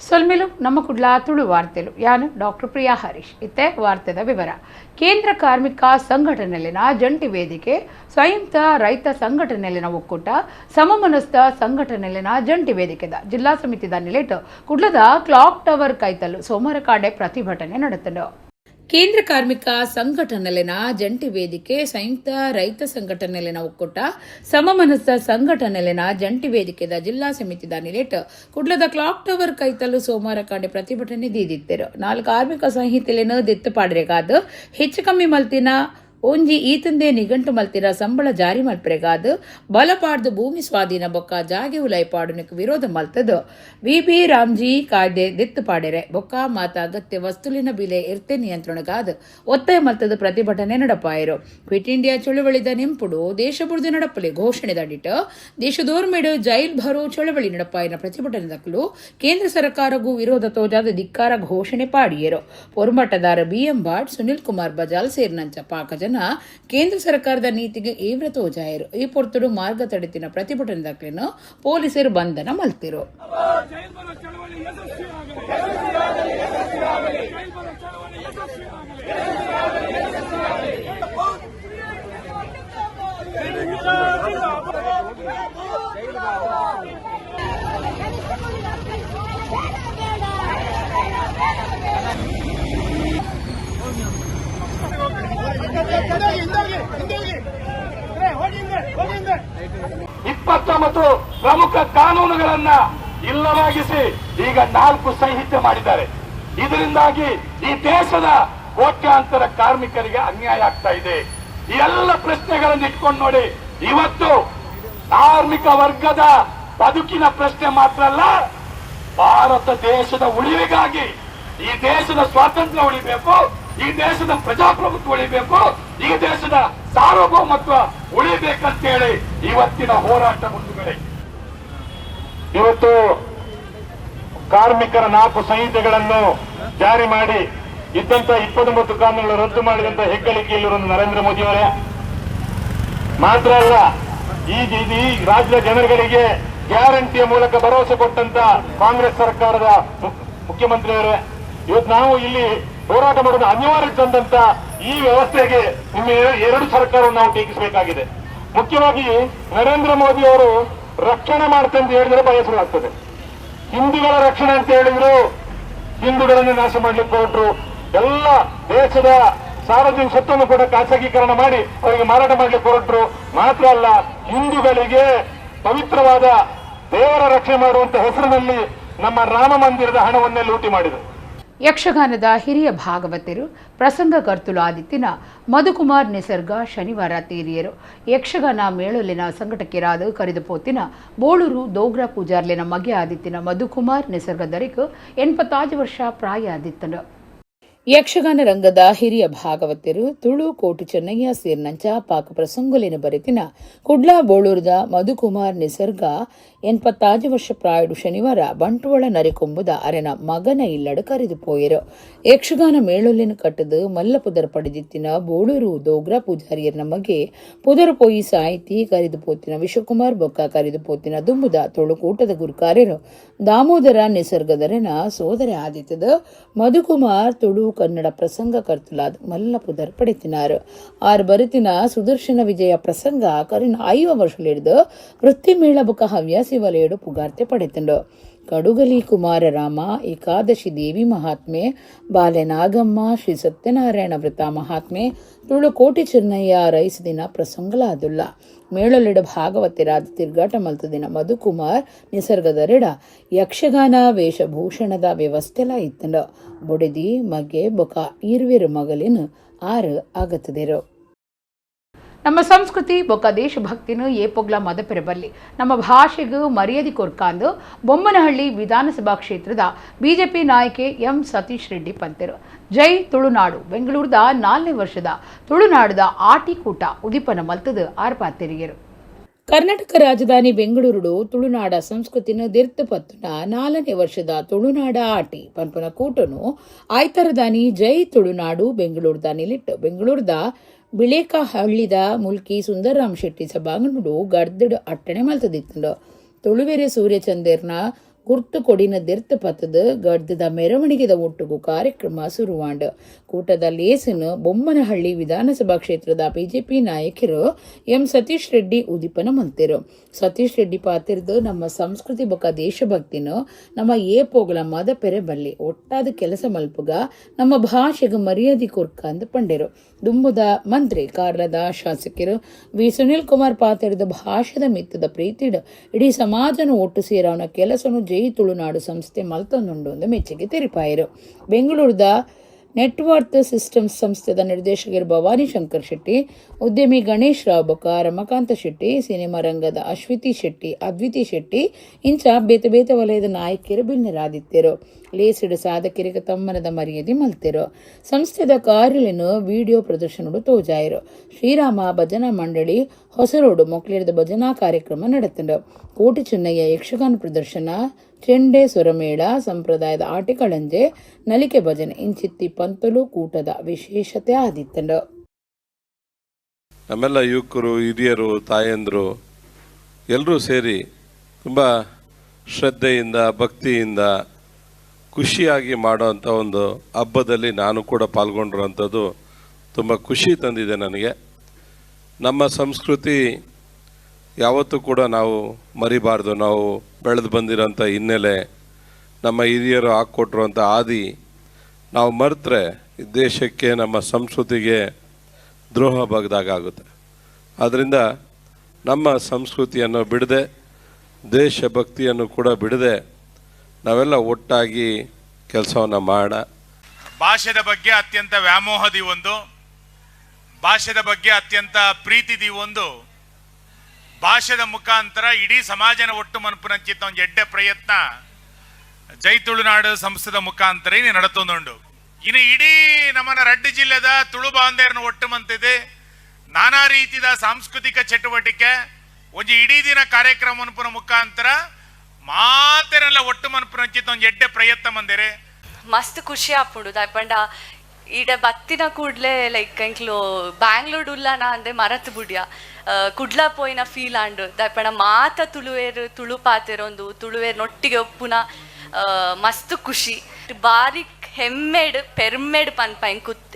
ಸೊಲ್ಮೆಲು ನಮ್ಮ ಕುಡ್ಲ ತುಳು ವಾರ್ತೆಲು ಯಾನು ಡಾಕ್ಟರ್ ಪ್ರಿಯಾ ಹರೀಶ್ ಇತ್ತೆ ವಾರ್ತೆದ ವಿವರ. ಕೇಂದ್ರ ಕಾರ್ಮಿಕ ಸಂಘಟನೆಯಲ್ಲಿನ ಜಂಟಿ ವೇದಿಕೆ, ಸಂಯುಕ್ತ ರೈತ ಸಂಘಟನೆಯಲ್ಲಿನ ಒಕ್ಕೂಟ, ಸಮಮನಸ್ಥ ಸಂಘಟನೆಯಲ್ಲಿನ ಜಂಟಿ ವೇದಿಕೆದ ಜಿಲ್ಲಾ ಸಮಿತಿದ ನಿಲೇಟ್ ಕುಡ್ಲದ ಕ್ಲಾಕ್ ಟವರ್ ಕೈತಲು ಸೋಮವಾರ ಕಾಡೆ ಪ್ರತಿಭಟನೆ ನಡೆತಂಡು. ಕೇಂದ್ರ ಕಾರ್ಮಿಕ ಸಂಘಟನೆಯಲ್ಲಿನ ಜಂಟಿ ವೇದಿಕೆ, ಸಂಯುಕ್ತ ರೈತ ಸಂಘಟನೆಯಲ್ಲಿನ ಒಕ್ಕೂಟ, ಸಮಮನಸ್ಥ ಸಂಘಟನೆಯಲ್ಲಿನ ಜಂಟಿ ವೇದಿಕೆದ ಜಿಲ್ಲಾ ಸಮಿತಿದ ನಿಲೇಟ್ ಕುಡ್ಲದ ಕ್ಲಾಕ್ ಟವರ್ ಕೈತಲು ಸೋಮವಾರ ಕಾಡೆ ಪ್ರತಿಭಟನೆ ದೀದಿತ್ತರು. 4 ಕಾರ್ಮಿಕ ಸಂಹಿತೆಯನ್ನು ದಿತ್ತು ಪಾಡ್ರೆಗಾದ ಹೆಚ್ಚು ಕಮ್ಮಿ ಮಲ್ತಿನ ಒಂಜಿ ಈತಂದೆ ನಿಘಂಟು ಮಲ್ತಿರ ಸಂಬಳ ಜಾರಿ ಮಲ್ಪರೆಗಾದ ಬಲಪಾಡ್ದು ಭೂಮಿ ಸ್ವಾಧೀನ ಬೊಕ್ಕ ಜಾಗೆ ಉಲೈಪಾಡುನಕ್ಕೆ ವಿರೋಧ ಮಲ್ತದು ವಿಬಿ ರಾಮ್ಜಿ ಕಾಯ್ದೆ ದಿತ್ತು ಪಾಡೆರೆ ಬೊಕ್ಕ ಮಾತ ಅಗತ್ಯ ವಸ್ತುಲಿನ ಬೆಲೆ ಇರ್ತೆ ನಿಯಂತ್ರಣಗಾದ ಒತ್ತಾಯ ಮಲ್ತದ ಪ್ರತಿಭಟನೆ ನಡಪಾಯರು. ಕ್ವಿಟ್ ಇಂಡಿಯಾ ಚಳುವಳಿದ ನೆಂಪುಡು ದೇಶ ಬುಡ್ದು ನಡಪಲೆ ಘೋಷಣೆ ದಡಿಟ ದೇಶದೋರ್ಮೆಡು ಜೈಲ್ ಭರೋ ಚಳುವಳಿ ನಡಪಾಯಿನ ಪ್ರತಿಭಟನೆ ದಕ್ಕಲು ಕೇಂದ್ರ ಸರ್ಕಾರಗೂ ವಿರೋಧ ತೋಜಾದ ಧಿಕ್ಕಾರ ಘೋಷಣೆ ಪಾಡಿಯರು. ಪೊರ್ಮಟ್ಟದಾರ ಬಿಎಂ ಭಾಟ್, ಸುನಿಲ್ ಕುಮಾರ್ ಬಜಾಲ್ ಸೇರಿನಂಚ ಪಾಕ ಜನ ಕೇಂದ್ರ ಸರ್ಕಾರದ ನೀತಿಗೆ ಏವ್ರ ತೋಜಾಯರು. ಈ ಪೊರ್ತುಡು ಮಾರ್ಗ ತಡೆತಿನ ಪ್ರತಿಭಟನೆ ದಾಖಲೆಯನ್ನು ಪೊಲೀಸರು ಬಂಧನ ಮಲ್ತಿರು. ಮತ್ತು ಪ್ರಮುಖ ಕಾನೂನುಗಳನ್ನ ಇಲ್ಲವಾಗಿಸಿ ಈಗ 4 ಸಂಹಿತೆ ಮಾಡಿದ್ದಾರೆ. ಇದರಿಂದಾಗಿ ಈ ದೇಶದ ಕೋಟ್ಯಾಂತರ ಕಾರ್ಮಿಕರಿಗೆ ಅನ್ಯಾಯ ಆಗ್ತಾ ಇದೆ. ಈ ಎಲ್ಲ ಪ್ರಶ್ನೆಗಳನ್ನು ಇಟ್ಕೊಂಡು ನೋಡಿ, ಇವತ್ತು ಕಾರ್ಮಿಕ ವರ್ಗದ ಬದುಕಿನ ಪ್ರಶ್ನೆ ಮಾತ್ರ ಅಲ್ಲ, ಭಾರತ ದೇಶದ ಉಳಿವಿಗಾಗಿ, ಈ ದೇಶದ ಸ್ವಾತಂತ್ರ್ಯ ಉಳಿಬೇಕು, ಈ ದೇಶದ ಪ್ರಜಾಪ್ರಭುತ್ವ ಉಳಿಬೇಕು, ಈ ದೇಶದ ಸಾರ್ವಭೌಮತ್ವ ಉಳಿಬೇಕಂತೇಳಿ ಇವತ್ತಿನ ಹೋರಾಟ ಮುಂದುಗಡೆ. ಇವತ್ತು ಕಾರ್ಮಿಕರ 4 ಸಂಹಿತೆಗಳನ್ನು ಜಾರಿ ಮಾಡಿ ಇದ್ದಂತ 29 ಕಾನೂನುಗಳು ರದ್ದು ಮಾಡಿದಂತ ಹೆಗ್ಗಳಿಕೆಯಲ್ಲಿರುವ ನರೇಂದ್ರ ಮೋದಿ ಅವರೇ ಮಾತ್ರ ಅಲ್ಲ, ಈ ರಾಜ್ಯದ ಜನಗಳಿಗೆ ಗ್ಯಾರಂಟಿಯ ಮೂಲಕ ಭರವಸೆ ಕೊಟ್ಟಂತ ಕಾಂಗ್ರೆಸ್ ಸರ್ಕಾರದ ಮುಖ್ಯಮಂತ್ರಿಯವರೇ, ಇವತ್ತು ನಾವು ಇಲ್ಲಿ ಹೋರಾಟ ಮಾಡೋದು ಅನಿವಾರ್ಯ ತಂದಂತ ಈ ವ್ಯವಸ್ಥೆಗೆ ನಿಮ್ಮ 2 ಸರ್ಕಾರವನ್ನು ನಾವು ಟೀಕಿಸಬೇಕಾಗಿದೆ. ಮುಖ್ಯವಾಗಿ ನರೇಂದ್ರ ಮೋದಿ ಅವರು ರಕ್ಷಣೆ ಮಾಡ್ತಾರೆ ಅಂತ ಹೇಳಿದ್ರೆ ಬಯಸಲಾಗ್ತದೆ. ಹಿಂದೂಗಳ ರಕ್ಷಣೆ ಅಂತ ಹೇಳಿದ್ರು, ಹಿಂದೂಗಳನ್ನು ನಾಶ ಮಾಡ್ಲಿಕ್ಕೆ ಹೊರಟರು. ಎಲ್ಲ ದೇಶದ ಸಾರ್ವಜನಿಕ ಸ್ವತ್ತನ್ನು ಕೂಡ ಖಾಸಗೀಕರಣ ಮಾಡಿ ಅವರಿಗೆ ಮಾರಾಟ ಮಾಡ್ಲಿಕ್ಕೆ ಹೊರಟರು. ಮಾತ್ರ ಅಲ್ಲ, ಹಿಂದೂಗಳಿಗೆ ಪವಿತ್ರವಾದ ದೇವರ ರಕ್ಷಣೆ ಮಾಡುವಂತ ಹೆಸರಿನಲ್ಲಿ ನಮ್ಮ ರಾಮ ಮಂದಿರದ ಹಣವನ್ನೇ ಲೂಟಿ ಮಾಡಿದರು. ಯಕ್ಷಗಾನದ ಹಿರಿಯ ಭಾಗವತರು ಪ್ರಸಂಗಕರ್ತುಲು ಆದಿತ್ತಿನ ಮಧುಕುಮಾರ್ ನಿಸರ್ಗ ಶನಿವಾರ ತೀರಿಯರು. ಯಕ್ಷಗಾನ ಮೇಳಲಿನ ಸಂಘಟಕರಾದ ಕರೆದು ಪೋತಿನ ಬೋಳೂರು ದೋಗ್ರಾ ಪೂಜಾರ್ಲಿನ ಮಗೆ ಆದಿತ್ತಿನ ಮಧುಕುಮಾರ್ ನಿಸರ್ಗ ದರಿಕ್ 85 ವರ್ಷ ಪ್ರಾಯ ಆದಿತ್ತನು. ಯಕ್ಷಗಾನ ರಂಗದ ಹಿರಿಯ ಭಾಗವತರು ತುಳು ಕೋಟು ಚೆನ್ನಯ್ಯ ಸೇರಿನಂಚ ಪಾಕ ಪ್ರಸಂಗುಲಿನ ಬರೆತಿನ ಕುಡ್ಲಾ ಬೋಳೂರದ ಮಧುಕುಮಾರ್ ನಿಸರ್ಗ 85 ವರ್ಷ ಪ್ರಾಯಡು ಶನಿವಾರ ಬಂಟ್ವಾಳ ನರಿಕೊಂಬುದ ಅರೆನ ಮಗನ ಇಲ್ಲಡು ಕರೆದು ಪೋಯರು. ಯಕ್ಷಗಾನ ಮೇಳೊಲ್ಲಿನ ಕಟ್ಟದು ಮಲ್ಲ ಪುದರ್ ಪಡೆದಿತ್ತಿನ ಬೋಳೂರು ದೋಗ್ರಾ ಪೂಜಾರಿಯರ್ ನಮಗೆ ಪುದರ್ ಪೋಯಿ ಸಾಹಿತಿ ಕರೆದು ಪೋತಿನ ವಿಶ್ವಕುಮಾರ್ ಬೊಕ್ಕ ಕರೆದು ಪೋತಿನ ದುಂಬುದ ತುಳುಕೂಟದ ಗುರುಕಾರ್ಯರು ದಾಮೋದರ ನಿಸರ್ಗದರೆನ ಸೋದರ ಆದಿತ್ತದ ಮಧುಕುಮಾರ್ ತುಳು ಕನ್ನಡ ಪ್ರಸಂಗ ಕರ್ತುಲಾದ ಮಲ್ಲ ಪುದರ್ ಪಡೆತಿನಾರು. ಆರು ಬರುತ್ತಿನ ಸುದರ್ಶನ ವಿಜಯ ಪ್ರಸಂಗ ಕರಿನ 5 ವರ್ಷಲಿಡ್ದು ವೃತ್ತಿ ಮೇಳ ಬುಕ ಹವ್ಯಾಸಿ ವಲಯಡು ಪುಗಾರ್ತೆ ಪಡೆತಂಡು. ಕಡುಗಲಿ ಕುಮಾರ ರಾಮ, ಏಕಾದಶಿ ದೇವಿ ಮಹಾತ್ಮೆ, ಬಾಲೆ ನಾಗಮ್ಮ, ಶ್ರೀ ಸತ್ಯನಾರಾಯಣ ವ್ರತ ಮಹಾತ್ಮೆ, ತುಳು ಕೋಟಿ ಚೆನ್ನಯ್ಯ ರೈಸ್ ದಿನ ಪ್ರಸಂಗಲಾದುಲ್ಲ. ಮೇಳಲಿಡ ಭಾಗವತರಾದ ತಿರ್ಗಾಟ ಮಲ್ತದಿನ ಮಧುಕುಮಾರ್ ನಿಸರ್ಗದರೆಡ ಯಕ್ಷಗಾನ ವೇಷಭೂಷಣದ ವ್ಯವಸ್ಥೆಲ ಇತ್ತಂಡ. ಬೊಡೆದಿ ಮಗೆ ಬೊಕ ಇರ್ವಿರು ಮಗಲಿನ 6 ಆಗತ್ತದಿರು. ನಮ್ಮ ಸಂಸ್ಕೃತಿ ಬೊಕ್ಕ ದೇಶಭಕ್ತಿನ ಏಪೊಗ್ಲ ಮದಪೆರಬಲ್ಲಿ ನಮ್ಮ ಭಾಷೆಗೂ ಮರ್ಯಾದೆ ಕೊರ್ಕಾಂದು ಬೊಮ್ಮನಹಳ್ಳಿ ವಿಧಾನಸಭಾ ಕ್ಷೇತ್ರದ ಬಿಜೆಪಿ ನಾಯಕಿ ಎಂ ಸತೀಶ್ ರೆಡ್ಡಿ ಪಂತರು. ಜೈ ತುಳುನಾಡು ಬೆಂಗಳೂರದ 4ನೇ ವರ್ಷದ ತುಳುನಾಡದ ಆಟಿಕೂಟ ಉದಿಪನ ಮಲ್ತದ ಆರ್ಪಾತೆರಿಯರು. ಕರ್ನಾಟಕ ರಾಜಧಾನಿ ಬೆಂಗಳೂರು ತುಳುನಾಡ ಸಂಸ್ಕೃತಿನ ದಿರ್ತ ಪತ್ತುನ 4ನೇ ವರ್ಷದ ತುಳುನಾಡ ಆಟಿ ಪಂಪನ ಕೂಟನು ಆಯ್ತರದಾನಿ ಜೈ ತುಳುನಾಡು ಬೆಂಗಳೂರದ ನಿಲಿಟ್ಟು ಬೆಂಗಳೂರದ ಬಿಳೇಕ ಹಳ್ಳಿದ ಮುಲ್ಕಿ ಸುಂದರರಾಮ್ ಶೆಟ್ಟಿ ಸಭಾಂಗಣಡು ಗರ್ದಡು ಅಟ್ಟಣೆ ಮಲ್ತದಿತ್ತಂಡು. ತುಳುವೆರೆ ಸೂರ್ಯಚಂದ್ರನ ಗುರ್ತು ಕೊಡಿನ ದೆರ್ತು ಪತ್ತದ ಗಡ್ದದ ಮೆರವಣಿಗೆದ ಒಟ್ಟುಗು ಕಾರ್ಯಕ್ರಮ ಸುರುವಾಂಡ್ ಕೂಟದ ಲೇಸನು ಬೊಮ್ಮನಹಳ್ಳಿ ವಿಧಾನಸಭಾ ಕ್ಷೇತ್ರದ ಬಿಜೆಪಿ ನಾಯಕರು ಎಂ ಸತೀಶ್ ರೆಡ್ಡಿ ಉದಿಪನ ಮಂತಿರು. ಸತೀಶ್ ರೆಡ್ಡಿ ಪಾತಿರ್ದು ನಮ್ಮ ಸಂಸ್ಕೃತಿ ಬೊಕ್ಕ ದೇಶಭಕ್ತಿನ ನಮ್ಮ ಏಪೋಗಳ ಮದ ಪೆರೆಬಲ್ಲಿ ಒಟ್ಟಾದ ಕೆಲಸ ಮಲ್ಪುಗ ನಮ್ಮ ಭಾಷೆಗೆ ಮರ್ಯಾದೆ ಕೊರ್ಕ ಅಂದ ಪಂಡೆರು. ದುಂಬುದ ಮಂತ್ರಿ ಕಾರ್ಲದ ಶಾಸಕರು ವಿ ಸುನಿಲ್ ಕುಮಾರ್ ಪಾತಿರ್ದ ಭಾಷೆದ ಮಿತ್ತದ ಪ್ರೀತಿಡ್ ಇಡೀ ಸಮಾಜನ ಒಟ್ಟು ಸೇರವನ ಕೆಲಸನು ಜೈ ತುಳುನಾಡು ಸಂಸ್ಥೆ ಮಲ್ತೊಂದುಂಡು ಎಂದು ಮೆಚ್ಚುಗೆ ತೆರಿಪಾಯರು. ಬೆಂಗಳೂರದ ನೆಟ್ವರ್ತ್ ಸಿಸ್ಟಮ್ಸ್ ಸಂಸ್ಥೆದ ನಿರ್ದೇಶಕರು ಭವಾನಿ ಶಂಕರ್ ಶೆಟ್ಟಿ, ಉದ್ಯಮಿ ಗಣೇಶ್ ರಾವ್ ಬೊಕ್ಕ ರಮಕಾಂತ ಶೆಟ್ಟಿ, ಸಿನಿಮಾ ರಂಗದ ಅಶ್ವಿತಿ ಶೆಟ್ಟಿ, ಅದ್ವಿತಿ ಶೆಟ್ಟಿ ಇಂಚ ಬೇತೆ ಬೇತೆ ವಲಯದ ನಾಯಕಿಯರು ಬಿನ್ನರಾದಿತ್ತರು. ಲೇಸಿಡ ಸಾಧಕರಿಗೆ ತಮ್ಮನದ ಮರ್ಯಾದೆ ಮಲ್ತೆರು. ಸಂಸ್ಥೆದ ಕಾರ್ಯలను ವಿಡಿಯೋ ಪ್ರದರ್ಶನಗಳು ತೋಜಾಯರು. ಶ್ರೀರಾಮ ಭಜನಾ ಮಂಡಳಿ ಹೊಸರೋಡು ಮೊಕ್ಲೇರದ ಭಜನಾ ಕಾರ್ಯಕ್ರಮ ನಡೆತಂಡು. ಕೋಟಿ ಚೆನ್ನಯ್ಯ ಯಕ್ಷಗಾನ ಪ್ರದರ್ಶನ, ಚೆಂಡೆ ಸ್ವರಮೇಳ, ಸಂಪ್ರದಾಯದ ಆಟಿಕಳಂಜೆ, ನಲಿಕೆ ಭಜನೆ ಇಂಚಿತ್ತಿ ಪಂತಲು ಕೂಟದ ವಿಶೇಷತೆ ಆದಿತ್ತಂಡು. ನಮ್ಮೆಲ್ಲ ಯುವಕರು, ಹಿರಿಯರು, ತಾಯಂದರು ಎಲ್ಲರೂ ಸೇರಿ ತುಂಬ ಶ್ರದ್ಧೆಯಿಂದ ಭಕ್ತಿಯಿಂದ ಖುಷಿಯಾಗಿ ಮಾಡೋವಂಥ ಒಂದು ಹಬ್ಬದಲ್ಲಿ ನಾನು ಕೂಡ ಪಾಲ್ಗೊಂಡಿರೋಂಥದ್ದು ತುಂಬ ಖುಷಿ ತಂದಿದೆ ನನಗೆ. ನಮ್ಮ ಸಂಸ್ಕೃತಿ ಯಾವತ್ತೂ ಕೂಡ ನಾವು ಮರಿಬಾರ್ದು. ನಾವು ಬೆಳೆದು ಬಂದಿರೋಂಥ ಹಿನ್ನೆಲೆ, ನಮ್ಮ ಹಿರಿಯರು ಹಾಕ್ಕೊಟ್ಟಿರುವಂಥ ಹಾದಿ ನಾವು ಮರೆತರೆ ದೇಶಕ್ಕೆ, ನಮ್ಮ ಸಂಸ್ಕೃತಿಗೆ ದ್ರೋಹ ಬಗ್ದಾಗುತ್ತೆ. ಆದ್ದರಿಂದ ನಮ್ಮ ಸಂಸ್ಕೃತಿಯನ್ನು ಬಿಡದೆ, ದೇಶಭಕ್ತಿಯನ್ನು ಕೂಡ ಬಿಡದೆ ನಾವೆಲ್ಲ ಒಟ್ಟಾಗಿ ಕೆಲಸವನ್ನು ಮಾಡೋಣ. ಭಾಷೆದ ಬಗ್ಗೆ ಅತ್ಯಂತ ವ್ಯಾಮೋಹದಿ ಒಂದು, ಭಾಷೆದ ಬಗ್ಗೆ ಅತ್ಯಂತ ಪ್ರೀತಿದಿ ಒಂದು, ಭಾಷೆದ ಮುಖಾಂತರ ಇಡೀ ಸಮಾಜನ ಒಟ್ಟು ಮನಪುನಂಚಿತ್ತ ಒಂದು ಎಡ್ಡೆ ಪ್ರಯತ್ನ ಜೈ ತುಳುನಾಡು ಸಂಸ್ಥೆದ ಮುಖಾಂತರ ನಡತೊಂದುಂಡು. ಇನ್ನು ಇಡೀ ನಮ್ಮನ ರಡ್ಡು ಜಿಲ್ಲೆದ ತುಳು ಬಾಂಧವರನ್ನು ಒಟ್ಟು ಮಂತಿದೆ ನಾನಾ ರೀತಿಯ ಸಾಂಸ್ಕೃತಿಕ ಚಟುವಟಿಕೆ ಒಂದು ಇಡೀ ದಿನ ಕಾರ್ಯಕ್ರಮ ಮನಪುನ ಮುಖಾಂತರ ಮಾತೆರೆಲ್ಲ ಒಟ್ಟು ಮನಪುನಂಚಿತ್ತ ಒಂದು ಎಡ್ಡೆ ಪ್ರಯತ್ನ ಮಂದಿರೆ ಮಸ್ತ್ ಖುಷಿ ಆಪುಂಡು. ದಾಯಪಂಡ ಈಡ ಬತ್ತಿನ ಕೂಡ್ಲೆ ಲೈಕ್ ಎಂಕ್ಲು ಬ್ಯಾಂಗ್ಳೂರ್ ಉಲ್ಲನ ಅಂದೆ ಮರತ್ ಬುಡ್ಯ ಕುಡ್ಲ ಪೋಯಿನ ಫೀಲ್ ಆಂಡು ದಾಯಪಂಡ ಮಾತ ತುಳುವೇರು ತುಳು ಪಾತೆರೊಂದು ತುಳುವೇರು ನೊಟ್ಟಿಗೆ ಒಪ್ಪುನ ಮಸ್ತ್ ಖುಷಿ ಬಾರಿ ಹೆಮ್ಮೆಡ್ ಪೆರ್ಮೆಡ್ ಪನ್ಪ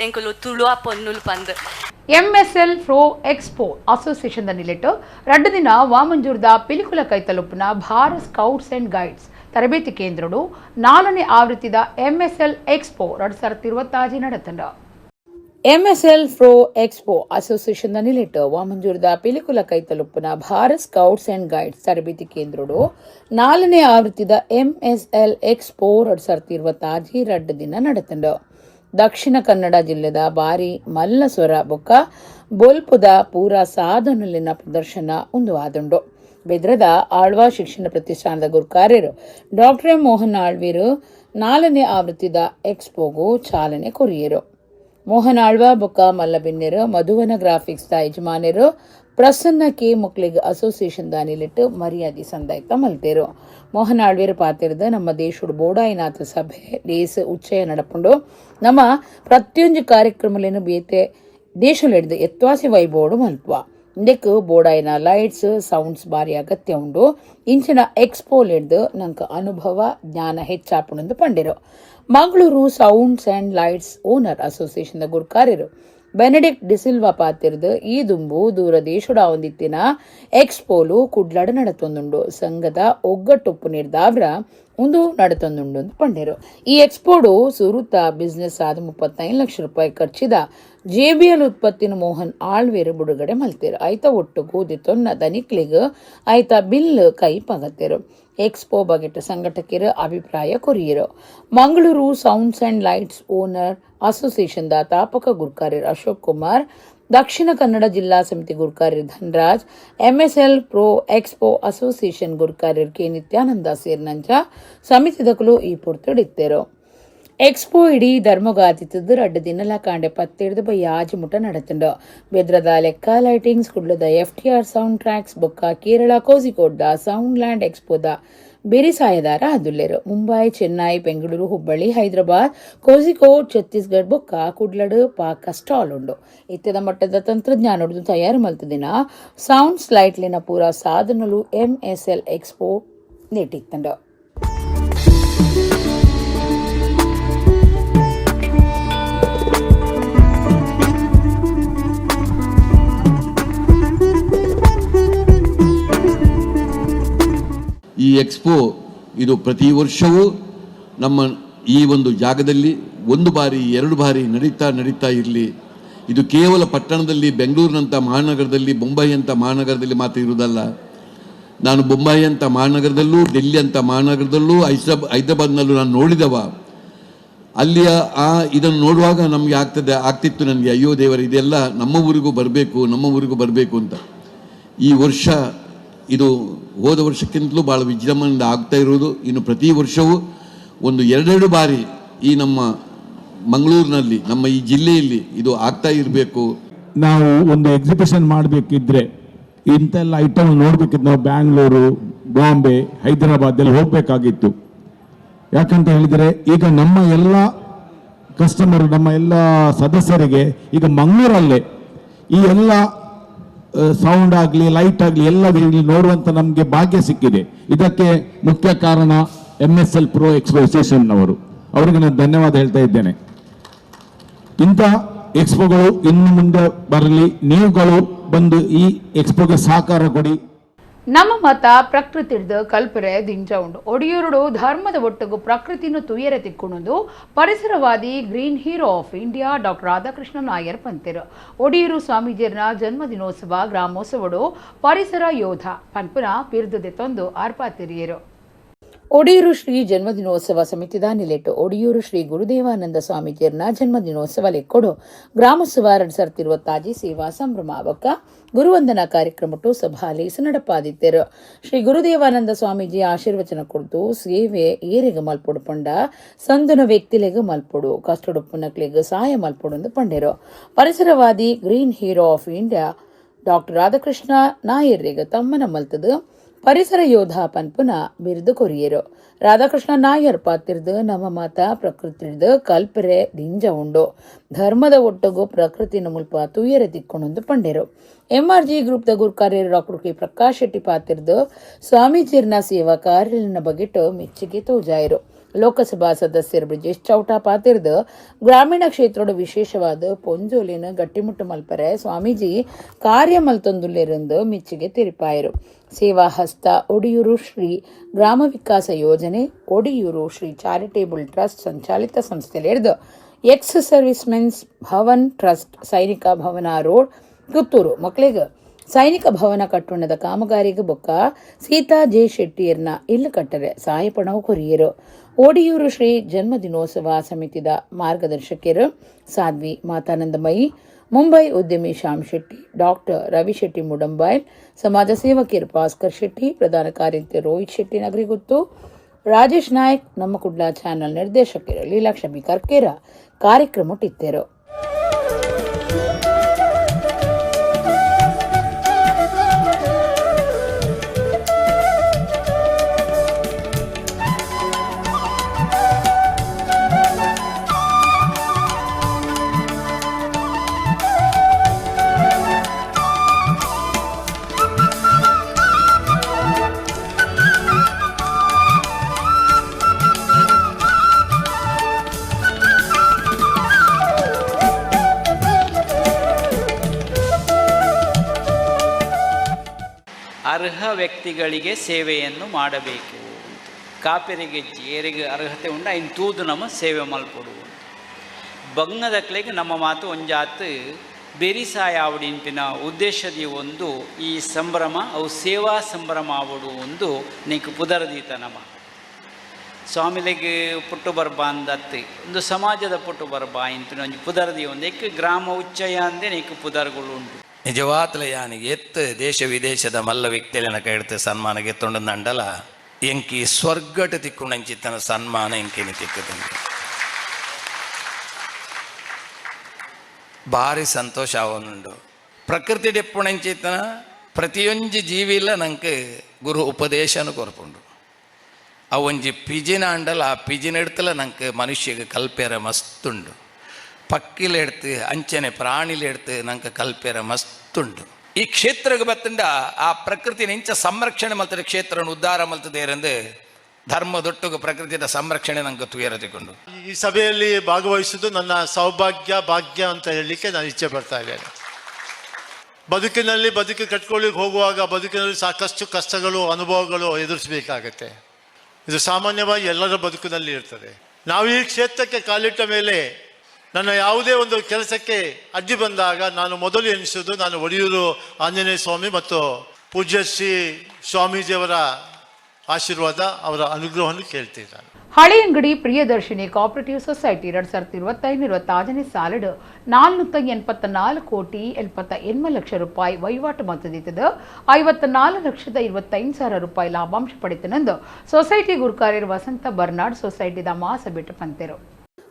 ಎಂಕುಲು ತುಳುವ ಪೊನ್ನುಲು ಪಂದ್. ಎಂಎಸ್ಎಲ್ ಫ್ರೋ ಎಕ್ಸ್ಪೋ ಅಸೋಸಿಯೇಷನ್ ನಿಲೆಟ್ಟು 2 ದಿನ ವಾಮಂಜೂರ್ದ ಪಿಲಿಕುಲ ಕೈತಲುಪ್ಪುನ ಭಾರತ್ ಸ್ಕೌಟ್ಸ್ ಅಂಡ್ ಗೈಡ್ಸ್ ತರಬೇತಿ ಕೇಂದ್ರಡು 4ನೇ ಆವೃತ್ತಿದ ಎಂಎಸ್ಎಲ್ ಎಕ್ಸ್ಪೋ 2026 ನಡೆತಂಡ. ಎಂಎಸ್ಎಲ್ ಫ್ರೋ ಎಕ್ಸ್ಪೋ ಅಸೋಸಿಯೇಷನ್ ನಿಲೆಟ್ಟು ವಾಮಂಜೂರ್ದ ಪಿಲಿಕುಲ ಕೈತಲುಪ್ಪುನ ಭಾರತ್ ಸ್ಕೌಟ್ಸ್ ಅಂಡ್ ಗೈಡ್ಸ್ ತರಬೇತಿ ಕೇಂದ್ರಡು 4ನೇ ಆವೃತ್ತಿದ ಎಂಎಸ್ಎಲ್ ಎಕ್ಸ್ಪೋ 2026 2 ದಿನ ನಡೆತಂಡ. ದಕ್ಷಿಣ ಕನ್ನಡ ಜಿಲ್ಲೆದ ಬಾರಿ ಮಲ್ಲಸ್ವರ ಬೊಕ್ಕ ಬೊಲ್ಪುದ ಪೂರ ಸಾಧನಲಿನ ಪ್ರದರ್ಶನ ಒಂದು ಆದುಂಡು. ಬೆದ್ರದ ಆಳ್ವಾ ಶಿಕ್ಷಣ ಪ್ರತಿಷ್ಠಾನದ ಗುರುಕಾರ್ಯರು ಡಾಕ್ಟರ್ ಎಂ ಮೋಹನ್ ಆಳ್ವೀರು 4ನೇ ಆವೃತ್ತಿದ ಎಕ್ಸ್ಪೋಗೂ ಚಾಲನೆ ಕೊರಿಯರು. ಮೋಹನ್ ಆಳ್ವಾ ಬೊಕ್ಕ ಮಲ್ಲಬಿನ್ನೆರು ಮಧುವನ ಗ್ರಾಫಿಕ್ಸ್ ದ ಯಜಮಾನರು ಪ್ರಸನ್ನ ಕೆ ಮುಕ್ಲಿಗ್ ಅಸೋಸಿಯೇಷನ್ ದಾನಿಲಿಟ್ಟು ಮರ್ಯಾದೆ ಸಂದಾಯ್ತ ಮಲ್ತೇರು. ಮೋಹನ್ ಆಳ್ವೇರು ಪಾತಿರ್ದ ನಮ್ಮ ದೇಶದ ಬೋಡಾಯಿನಾಥ ಸಭೆ ಲೇಸ್ ಉಚ್ಚಯ ನಡಪುಂಡು ನಮ್ಮ ಪ್ರತಿಯೊಂದು ಕಾರ್ಯಕ್ರಮಲೇನು ಬೇತೆ ದೇಶಲಿಡ್ದು ಎತ್ವಾಸಿ ವೈಬೋಡು ಮಲ್ಪುವ ಇಂದಕ್ಕೆ ಬೋಡಾಯಿನ ಲೈಟ್ಸ್ ಸೌಂಡ್ಸ್ ಬಾರಿ ಅಗತ್ಯ ಉಂಡು. ಇಂಚಿನ ಎಕ್ಸ್ಪೋಲಿಡ್ದು ನಂಗೆ ಅನುಭವ ಜ್ಞಾನ ಹೆಚ್ಚಾಪುಣಂದು ಪಂಡಿರು. Mangaluru sounds and lights owner association ಗುರುಕಾರ್ಯರು ಬೆನೆಡಿಕ್ಟ್ ಡಿಸಿಲ್ವಾ ಪಾತಿರ್ದು ಈ ದುಂಬು ದೂರ ದೇಶದ ಒಂದಿತ್ತಿನ ಎಕ್ಸ್ಪೋಲು ಕುಡ್ಲಾಡ ನಡತೊಂದುಂಡು ಸಂಘದ ಒಗ್ಗಟ್ಟೊಪ್ಪು ನಿರ್ಧಾರ ಒಂದು ನಡತೊಂದುಂಡು ಅಂತ ಪಂಡೇರು. ಈ ಎಕ್ಸ್ಪೋಡು ಸುರುತ ಬಿಸ್ನೆಸ್ ಆದ 35 ಲಕ್ಷ ರೂಪಾಯಿ ಖರ್ಚಿದ JBL ಉತ್ಪತ್ತಿನ ಮೋಹನ್ ಆಳ್ವೇರು ಬಿಡುಗಡೆ ಮಲ್ತೇರು. ಐತ ಒಟ್ಟು ಕೂದಿತ್ತೊನ್ನ ದನಿಕ್ಲಿಗ್ ಐತ ಬಿಲ್ ಕೈ ಪಗತ್ತೇರು. ಎಕ್ಸ್ಪೋ ಬಗೆಟ್ ಸಂಘಟಕರು ಅಭಿಪ್ರಾಯ ಕೊರಿಯರು. Mangaluru sounds and lights owner association ದ ತಾಪಕ ಗುರುಕಾರ್ಯರು ಅಶೋಕ್ ಕುಮಾರ್, ದಕ್ಷಿಣ ಕನ್ನಡ ಜಿಲ್ಲಾ ಸಮಿತಿ ಗುರುಕಾರ್ಯರು Dhanraj, MSL pro expo association ಗುರುಕಾರ್ಯರು ಕೆ ನಿತ್ಯಾನಂದ ಸೇರಿನಂಚ ಸಮಿತಿದಕಲು ಈ ಪೊರ್ತುಡಿತ್ತೇರು. ಎಕ್ಸ್ಪೋ ಇಡೀ ಧರ್ಮಗಾತಿದ್ದು 2 ದಿನಲ ಕಾಂಡೆ 17 ಬೈ ಆಜುಮುಟ ನಡೆತುಂಡು. ಬೆದ್ರದ ಲೆಕ್ಕ ಲೈಟಿಂಗ್ಸ್ ಕುಡ್ಲದ FTR ಸೌಂಡ್ ಟ್ರ್ಯಾಕ್ಸ್ ಬೊಕ್ಕ ಕೇರಳ ಕೋಸಿಕೋಡ್ದ ಸೌಂಡ್ ಲ್ಯಾಂಡ್ ಎಕ್ಸ್ಪೋದ ಬೇರಿಸಾಯದಾರ ಅದುಲ್ಲೇರು. ಮುಂಬೈ, ಚೆನ್ನೈ, ಬೆಂಗಳೂರು, ಹುಬ್ಬಳ್ಳಿ, ಹೈದರಾಬಾದ್, ಕೋಸಿಕೋಡ್, ಛತ್ತೀಸ್ಗಢ ಬೊಕ್ಕ ಕುಡ್ಲಡು ಪಾಕ ಸ್ಟಾಲ್ ಉಂಡು. ಇತ್ಯದ ಮಟ್ಟದ ತಂತ್ರಜ್ಞಾನ ತಯಾರು ಮಲ್ತದಿನ ಸೌಂಡ್ಸ್ ಲೈಟ್ಲಿನ ಪೂರ ಸಾಧನಲು MSL ಎಕ್ಸ್ಪೋ ನೆಟ್ಟಿತ್ತಂಡು. ಎಕ್ಸ್ಪೋ ಇದು ಪ್ರತಿ ವರ್ಷವೂ ನಮ್ಮ ಈ ಒಂದು ಜಾಗದಲ್ಲಿ ಒಂದು ಬಾರಿ 2 ಬಾರಿ ನಡೀತಾ ಇರಲಿ. ಇದು ಕೇವಲ ಪಟ್ಟಣದಲ್ಲಿ, ಬೆಂಗಳೂರಿನಂಥ ಮಹಾನಗರದಲ್ಲಿ, ಮುಂಬೈ ಅಂತ ಮಹಾನಗರದಲ್ಲಿ ಮಾತ್ರ ಇರುವುದಲ್ಲ. ನಾನು ಮುಂಬೈ ಅಂತ ಮಹಾನಗರದಲ್ಲೂ, ಡೆಲ್ಲಿ ಅಂತ ಮಹಾನಗರದಲ್ಲೂ, ಹೈದರಾಬಾದ್ನಲ್ಲೂ ನಾನು ನೋಡಿದವ. ಅಲ್ಲಿಯ ಇದನ್ನು ನೋಡುವಾಗ ನಮಗೆ ಆಗ್ತಿತ್ತು ನನಗೆ, ಅಯ್ಯೋ ದೇವರ, ಇದೆಲ್ಲ ನಮ್ಮ ಊರಿಗೂ ಬರಬೇಕು ಅಂತ. ಈ ವರ್ಷ ಇದು ಹೋದ ವರ್ಷಕ್ಕಿಂತಲೂ ಭಾಳ ವಿಜೃಂಭಣೆಯಿಂದ ಆಗ್ತಾ ಇರೋದು. ಇನ್ನು ಪ್ರತಿ ವರ್ಷವೂ ಒಂದು 2 ಬಾರಿ ಈ ನಮ್ಮ ಮಂಗಳೂರಿನಲ್ಲಿ, ನಮ್ಮ ಈ ಜಿಲ್ಲೆಯಲ್ಲಿ ಇದು ಆಗ್ತಾ ಇರಬೇಕು. ನಾವು ಒಂದು ಎಕ್ಸಿಬಿಷನ್ ಮಾಡಬೇಕಿದ್ರೆ ಇಂಥೆಲ್ಲ ಐಟಮ್ ನೋಡಬೇಕಿದ್ದು ನಾವು ಬ್ಯಾಂಗ್ಳೂರು, ಬಾಂಬೆ, ಹೈದರಾಬಾದಲ್ಲಿ ಹೋಗಬೇಕಾಗಿತ್ತು. ಯಾಕಂತ ಹೇಳಿದರೆ ಈಗ ನಮ್ಮ ಎಲ್ಲ ಕಸ್ಟಮರ್, ನಮ್ಮ ಎಲ್ಲ ಸದಸ್ಯರಿಗೆ ಈಗ ಮಂಗಳೂರಲ್ಲೇ ಈ ಎಲ್ಲ ಸೌಂಡ್ ಆಗಲಿ, ಲೈಟ್ ಆಗಲಿ ಎಲ್ಲ ನೋಡುವಂಥ ನಮಗೆ ಭಾಗ್ಯ ಸಿಕ್ಕಿದೆ. ಇದಕ್ಕೆ ಮುಖ್ಯ ಕಾರಣ MSL Pro Expo ಅಸೋಸಿಯೇಷನ್ನವರು. ಅವರಿಗೆ ನಾನು ಧನ್ಯವಾದ ಹೇಳ್ತಾ ಇದ್ದೇನೆ. ಇಂಥ ಎಕ್ಸ್ಪೋಗಳು ಇನ್ನು ಮುಂದೆ ಬರಲಿ. ನೀವುಗಳು ಬಂದು ಈ ಎಕ್ಸ್ಪೋಗೆ ಸಹಕಾರ ಕೊಡಿ. ನಮ್ಮ ಮತ ಪ್ರಕೃತಿಡ್ದು ಕಲ್ಪರೆ ದಿಂಜ ಉಂಡು. ಒಡಿಯೂರುಡು ಧರ್ಮದ ಒಟ್ಟಿಗೂ ಪ್ರಕೃತಿನ ತುಯರ ತಿಕ್ಕುಣದು ಪರಿಸರವಾದಿ green hero of India doctor Radhakrishna Nair ಪಂತಿರು. ಒಡಿಯೂರು ಸ್ವಾಮೀಜಿಯರ್ನ ಜನ್ಮದಿನೋತ್ಸವ ಗ್ರಾಮೋತ್ಸವಡು ಪರಿಸರ ಯೋಧ ಪನ್ಪುನ ಬಿರುದು ತಂದು ಆರ್ಪಾತಿರಿಯರು. ಒಡಿಯೂರು ಶ್ರೀ ಜನ್ಮದಿನೋತ್ಸವ ಸಮಿತಿದ ನಿಲೆಟ್ಟು ಒಡಿಯೂರು ಶ್ರೀ ಗುರುದೇವಾನಂದ ಸ್ವಾಮೀಜಿಯರ್ನ ಜನ್ಮದಿನೋತ್ಸವ ಲೆಕ್ಕೊಡು ಗ್ರಾಮೋತ್ಸವ 2025 ಸೇವಾ ಸಂಭ್ರಮ ಬೊಕ್ಕ ಗುರುವಂದನಾ ಕಾರ್ಯಕ್ರಮಟ್ಟು ಸಭಾಲಿ ನಡೆಪಾದಿದ್ದರು. ಶ್ರೀ ಗುರುದೇವಾನಂದ ಸ್ವಾಮೀಜಿ ಆಶೀರ್ವಚನ ಕೊಡ್ತು ಸೇವೆ ಏರೆಗೆ ಮಲ್ಪೊಡು ಪಂಡ ಸಂದುನ ವ್ಯಕ್ತಿಲೆಗೆ ಮಲ್ಪೊಡು ಕಷ್ಟಡು ಪುನಕ್ಲೆಗೆ ಸಹಾಯ ಮಲ್ಪೊಡು ಎಂದು ಪಂಡೆರು. ಪರಿಸರವಾದಿ green hero of India doctor Radhakrishna ನಾಯರ್ರಿಗೆ ತಮ್ಮನ ಮಲ್ತದು ಪರಿಸರ ಯೋಧ ಪನ್ಪುನ ಬಿರುದು ಕೊರಿಯರು. ರಾಧಾಕೃಷ್ಣ ನಾಯರ್ ಪಾತಿರ್ದು ನಮ್ಮ ಮಾತ ಪ್ರಕೃತಿಡ್ದು ಕಲ್ಪರೆ ದಿಂಜ ಉಂಡು ಧರ್ಮದ ಒಟ್ಟಗು ಪ್ರಕೃತಿನ ಮುಲ್ಪ ತುಯರ ತಿಕ್ಕೊಂಡೊಂದು ಪಂಡೆರು. MRG ಗ್ರೂಪ್ ದ ಗುರುಕಾರ್ಯರು ಡಾಕ್ಟರ್ ಕೆ ಪ್ರಕಾಶ್ ಶೆಟ್ಟಿ ಪಾತಿರ್ದು ಸ್ವಾಮೀಜಿರ್ನ ಸೇವಾ ಕಾರ್ಯನ ಬಗೆಟ್ಟು ಮೆಚ್ಚುಗೆ ತೋಜಾಯರು. ಲೋಕಸಭಾ ಸದಸ್ಯರು ಬ್ರಿಜೇಶ್ ಚೌಟಾ ಪಾತಿರ್ದು ಗ್ರಾಮೀಣ ಕ್ಷೇತ್ರದ ವಿಶೇಷವಾದ ಪೊಂಜೋಲಿನ ಗಟ್ಟಿಮುಟ್ಟು ಮಲ್ಪರೆ ಸ್ವಾಮೀಜಿ ಕಾರ್ಯ ಮಲ್ತೊಂದುಲ್ಲಿರಂದು ಮೆಚ್ಚುಗೆ ತಿರುಪಾಯರು. ಸೇವಾ ಹಸ್ತ ಒಡಿಯೂರು ಶ್ರೀ ಗ್ರಾಮ ವಿಕಾಸ ಯೋಜನೆ ಒಡಿಯೂರು ಶ್ರೀ ಚಾರಿಟೇಬಲ್ ಟ್ರಸ್ಟ್ ಸಂಚಾಲಿತ ಸಂಸ್ಥೆಯಲ್ಲಿರ್ದು ex service men's Bhavan trust Sainika Bhavana road Puttur ಮಕ್ಕಳಿಗೆ ಸೈನಿಕ ಭವನ ಕಟ್ಟುಣದ ಕಾಮಗಾರಿಗೆ ಬೊಕ್ಕ ಸೀತಾ ಜೆ ಶೆಟ್ಟಿಯರ್ನ ಇಲ್ಲಿ ಕಟ್ಟರೆ ಸಹಾಯಪಣವು ಕೊರಿಯರು. ಒಡಿಯೂರು ಶ್ರೀ ಜನ್ಮದಿನೋತ್ಸವ ಸಮಿತಿದ ಮಾರ್ಗದರ್ಶಕರು ಸಾಧ್ವಿ ಮಾತಾನಂದಮಯಿ, ಮುಂಬೈ ಉದ್ಯಮಿ ಶ್ಯಾಮ್ ಶೆಟ್ಟಿ, ಡಾಕ್ಟರ್ ರವಿ ಶೆಟ್ಟಿ ಮುಡಂಬೈಲ್, ಸಮಾಜ ಸೇವಕಿಯರು ಭಾಸ್ಕರ್ ಶೆಟ್ಟಿ, ಪ್ರಧಾನ ಕಾರ್ಯದರ್ಶಿ ರೋಹಿತ್ ಶೆಟ್ಟಿ ನಗರಿಗುತ್ತು, ರಾಜೇಶ್ ನಾಯಕ್, ನಮ್ಮ ಕುಡ್ಲಾ ಚಾನಲ್ ನಿರ್ದೇಶಕರು ಲೀಲಾಕ್ಷಮಿ ಕರ್ಕೇರ ಕಾರ್ಯಕ್ರಮ ಟಿತ್ತರು. ಅರ್ಹ ವ್ಯಕ್ತಿಗಳಿಗೆ ಸೇವೆಯನ್ನು ಮಾಡಬೇಕು. ಕಾಪೆರಿಗೆ ಏರಿಗೆ ಅರ್ಹತೆ ಉಂಡ ಇನ್ನು ತೂದು ನಮ್ಮ ಸೇವೆ ಮಲ್ಪಡುವುದು ಬಂಗದಕ್ಲೆಗೆ ನಮ್ಮ ಮಾತು ಒಂಜಾತ್ ಬೆರಿಸಾಯ ಆವಡಿಂಪಿನ ಉದ್ದೇಶದಿ ಒಂದು ಈ ಸಂಭ್ರಮ ಅವು ಸೇವಾ ಸಂಭ್ರಮ ಆವಡು ಒಂದು ನೀಕು ಪುದರದೀತ ನಮ್ಮ ಸ್ವಾಮಿಲೆಗೆ ಪುಟ್ಟು ಬರ್ಬಾ ಅಂದತ್ತು ಒಂದು ಸಮಾಜದ ಪುಟ್ಟು ಬರ್ಬಾ ಇಂಪಿನ ಒಂದು ಪುದರದಿ ಒಂದು ಏಕೆ ಗ್ರಾಮ ಉಚ್ಚಯ ಅಂದೇ ನೀಕು ಪುದರ್ಗಳು ಉಂಟು. ನಿಜವಾತ್ಲ ಯಾನಿಗೆ ಎತ್ತು ದೇಶ ವಿದೇಶದ ಮಲ್ಲ ವ್ಯಕ್ತಿಯನ್ನ ಕೇಳ್ತೆ ಸನ್ಮಾನ ಗೆತ್ತೊಂಡಂಡಲ ಎಂಕಿ ಸ್ವರ್ಗಟ ತಿಕ್ಕುಣಂಚಿತ್ತನ ಸನ್ಮಾನ ಎಂಕಿನಿ ತಿಕ್ಕದಂಗೆ ಭಾರಿ ಸಂತೋಷ ಅವನುಂಡು. ಪ್ರಕೃತಿ ಡೆಪ್ಪುಣಂಚಿತ್ತನ ಪ್ರತಿಯೊಂಜಿ ಜೀವಿಲ ನಂಗೆ ಗುರು ಉಪದೇಶನು ಕೊರ್ಪುಂಡು. ಅವೊಂಜಿ ಪಿಜಿನ ಅಂಡಲ ಆ ಪಿಜಿನೆಡ್ತಲ ನಂಗೆ ಮನುಷ್ಯಗೆ ಕಲ್ಪೆರ ಮಸ್ತುಂಡು. ಪಕ್ಕಿಲೆಡ್ತು ಅಂಚನೆ ಪ್ರಾಣಿಲೆಡ್ತು ನಂಗೆ ಕಲ್ಪೆರ ಮಸ್ತುಂಡು. ಈ ಕ್ಷೇತ್ರಕ್ಕೆ ಬತ್ತಂಡ ಆ ಪ್ರಕೃತಿನ ಇಂಚ ಸಂರಕ್ಷಣೆ ಮಲ್ತದ ಕ್ಷೇತ್ರವನ್ನು ಉದ್ಧಾರ ಮಲ್ತದೇರೆಂದು ಧರ್ಮದೊಟ್ಟಿಗೆ ಪ್ರಕೃತಿಯ ಸಂರಕ್ಷಣೆ ನಂಗೆ ತುಯರತಿಕೊಂಡು ಈ ಸಭೆಯಲ್ಲಿ ಭಾಗವಹಿಸುವುದು ನನ್ನ ಸೌಭಾಗ್ಯ ಭಾಗ್ಯ ಅಂತ ಹೇಳಲಿಕ್ಕೆ ನಾನು ಇಚ್ಛೆ ಪಡ್ತಾ ಇದ್ದೇನೆ. ಬದುಕು ಕಟ್ಕೊಳ್ಳಿಕ್ಕೆ ಹೋಗುವಾಗ ಬದುಕಿನಲ್ಲಿ ಸಾಕಷ್ಟು ಕಷ್ಟಗಳು ಅನುಭವಗಳು ಎದುರಿಸಬೇಕಾಗತ್ತೆ. ಇದು ಸಾಮಾನ್ಯವಾಗಿ ಎಲ್ಲರ ಬದುಕಿನಲ್ಲಿ ಇರ್ತದೆ. ನಾವು ಈ ಕ್ಷೇತ್ರಕ್ಕೆ ಕಾಲಿಟ್ಟ ಮೇಲೆ ನನ್ನ ಯಾವುದೇ ಒಂದು ಕೆಲಸಕ್ಕೆ ಅಡ್ಡಿ ಬಂದಾಗ ನಾನು ಮೊದಲು ಎನಿಸೋದು ನಾನು ಒಡಿಯೂರು ಆಂಜನೇಯ ಸ್ವಾಮಿ ಮತ್ತು ಪೂಜ್ಯ ಶ್ರೀ ಸ್ವಾಮೀಜಿಯವರ ಆಶೀರ್ವಾದ, ಅವರ ಅನುಗ್ರಹವನ್ನು ಕೇಳ್ತಿದ್ದಾನೆ. ಹಳೆಯಂಗಡಿ ಪ್ರಿಯದರ್ಶಿನಿ ಕೋಆಪರೇಟಿವ್ ಸೊಸೈಟಿ 2025-26 ಸಾಲಿಡ್ 484,78 ರೂಪಾಯಿ ವಹಿವಾಟು ಮೊತ್ತದಿದ್ದದು 54,25,000 ರೂಪಾಯಿ ಲಾಭಾಂಶ ಪಡೆತನೆಂದು ಸೊಸೈಟಿ ಗುರುಕಾರ್ಯರು ವಸಂತ ಬರ್ನಾಡ್ ಸೊಸೈಟಿದ ಮಾಸಬಿಟ್ಟು ಪಂತೆರು.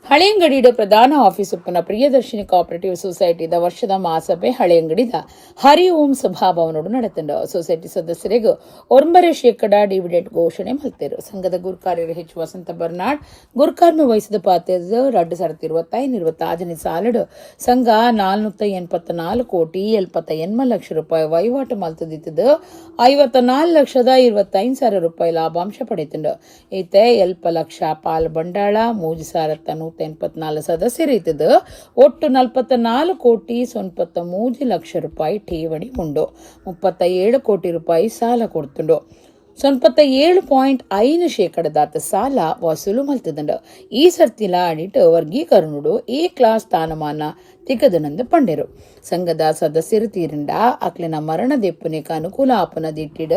ಹಳೆಯಂಗಡಿಯ ಪ್ರಧಾನ ಆಫೀಸ್ ಉಪ್ಪನ ಪ್ರಿಯದರ್ಶಿನಿ ಕೋಆಪರೇಟಿವ್ ಸೊಸೈಟಿದ ವರ್ಷದ ಮಹಾಸಭೆ ಹಳೆಯಂಗಡಿದ ಹರಿ ಓಂ ಸಭಾಭವನೋಡು ನಡೆತಂಡ. ಸೊಸೈಟಿ ಸದಸ್ಯರಿಗೂ 9% ಡಿವಿಡೆಂಟ್ ಘೋಷಣೆ ಮಲ್ತೇರು. ಸಂಘದ ಗುರುಕಾರ್ಯರು ಎಚ್ ವಸಂತ ಬರ್ನಾಡ್ ಗುರುಕಾರ್ಮೆ ವಹಿಸಿದ ಪಾತ್ರದ 2025-26 ಸಾಲಿಡ್ ಸಂಘ 484,78 ರೂಪಾಯಿ ವಹಿವಾಟು ಮಲ್ತದಿತ್ತದು 54,25,000 ರೂಪಾಯಿ ಲಾಭಾಂಶ ಪಡೆತಂಡ. ಈತೆ 1 ಲಕ್ಷ ಪಾಲ್ ಬಂಡಾಳ 3,184 ಸದಸ್ಯರಿದ್ದದು ಒಟ್ಟು 44,93 ರೂಪಾಯಿ ಠೇವಣಿ ಉಂಡು. 37 ಕೋಟಿ ರೂಪಾಯಿ ಸಾಲ ಕೊಡ್ತುಂಡು. 97.5% ಸಾಲ ವಸೂಲು ಮಲ್ತದಂಡ. ಈ ಸರ್ತಿಲ ಆಡಿಟ್ ವರ್ಗೀಕರಣಡು ಎ ಕ್ಲಾಸ್ ಸ್ಥಾನಮಾನ ತಿಗದನಂದು ಪಂಡೆರು. ಸಂಘದ ಸದಸ್ಯರು ತೀರಿಂಡ ಅಕ್ಲಿನ ಮರಣ ದೆಪ್ಪುನಿಕ ಅನುಕೂಲ ಆಪನದಿಟ್ಟಿಡ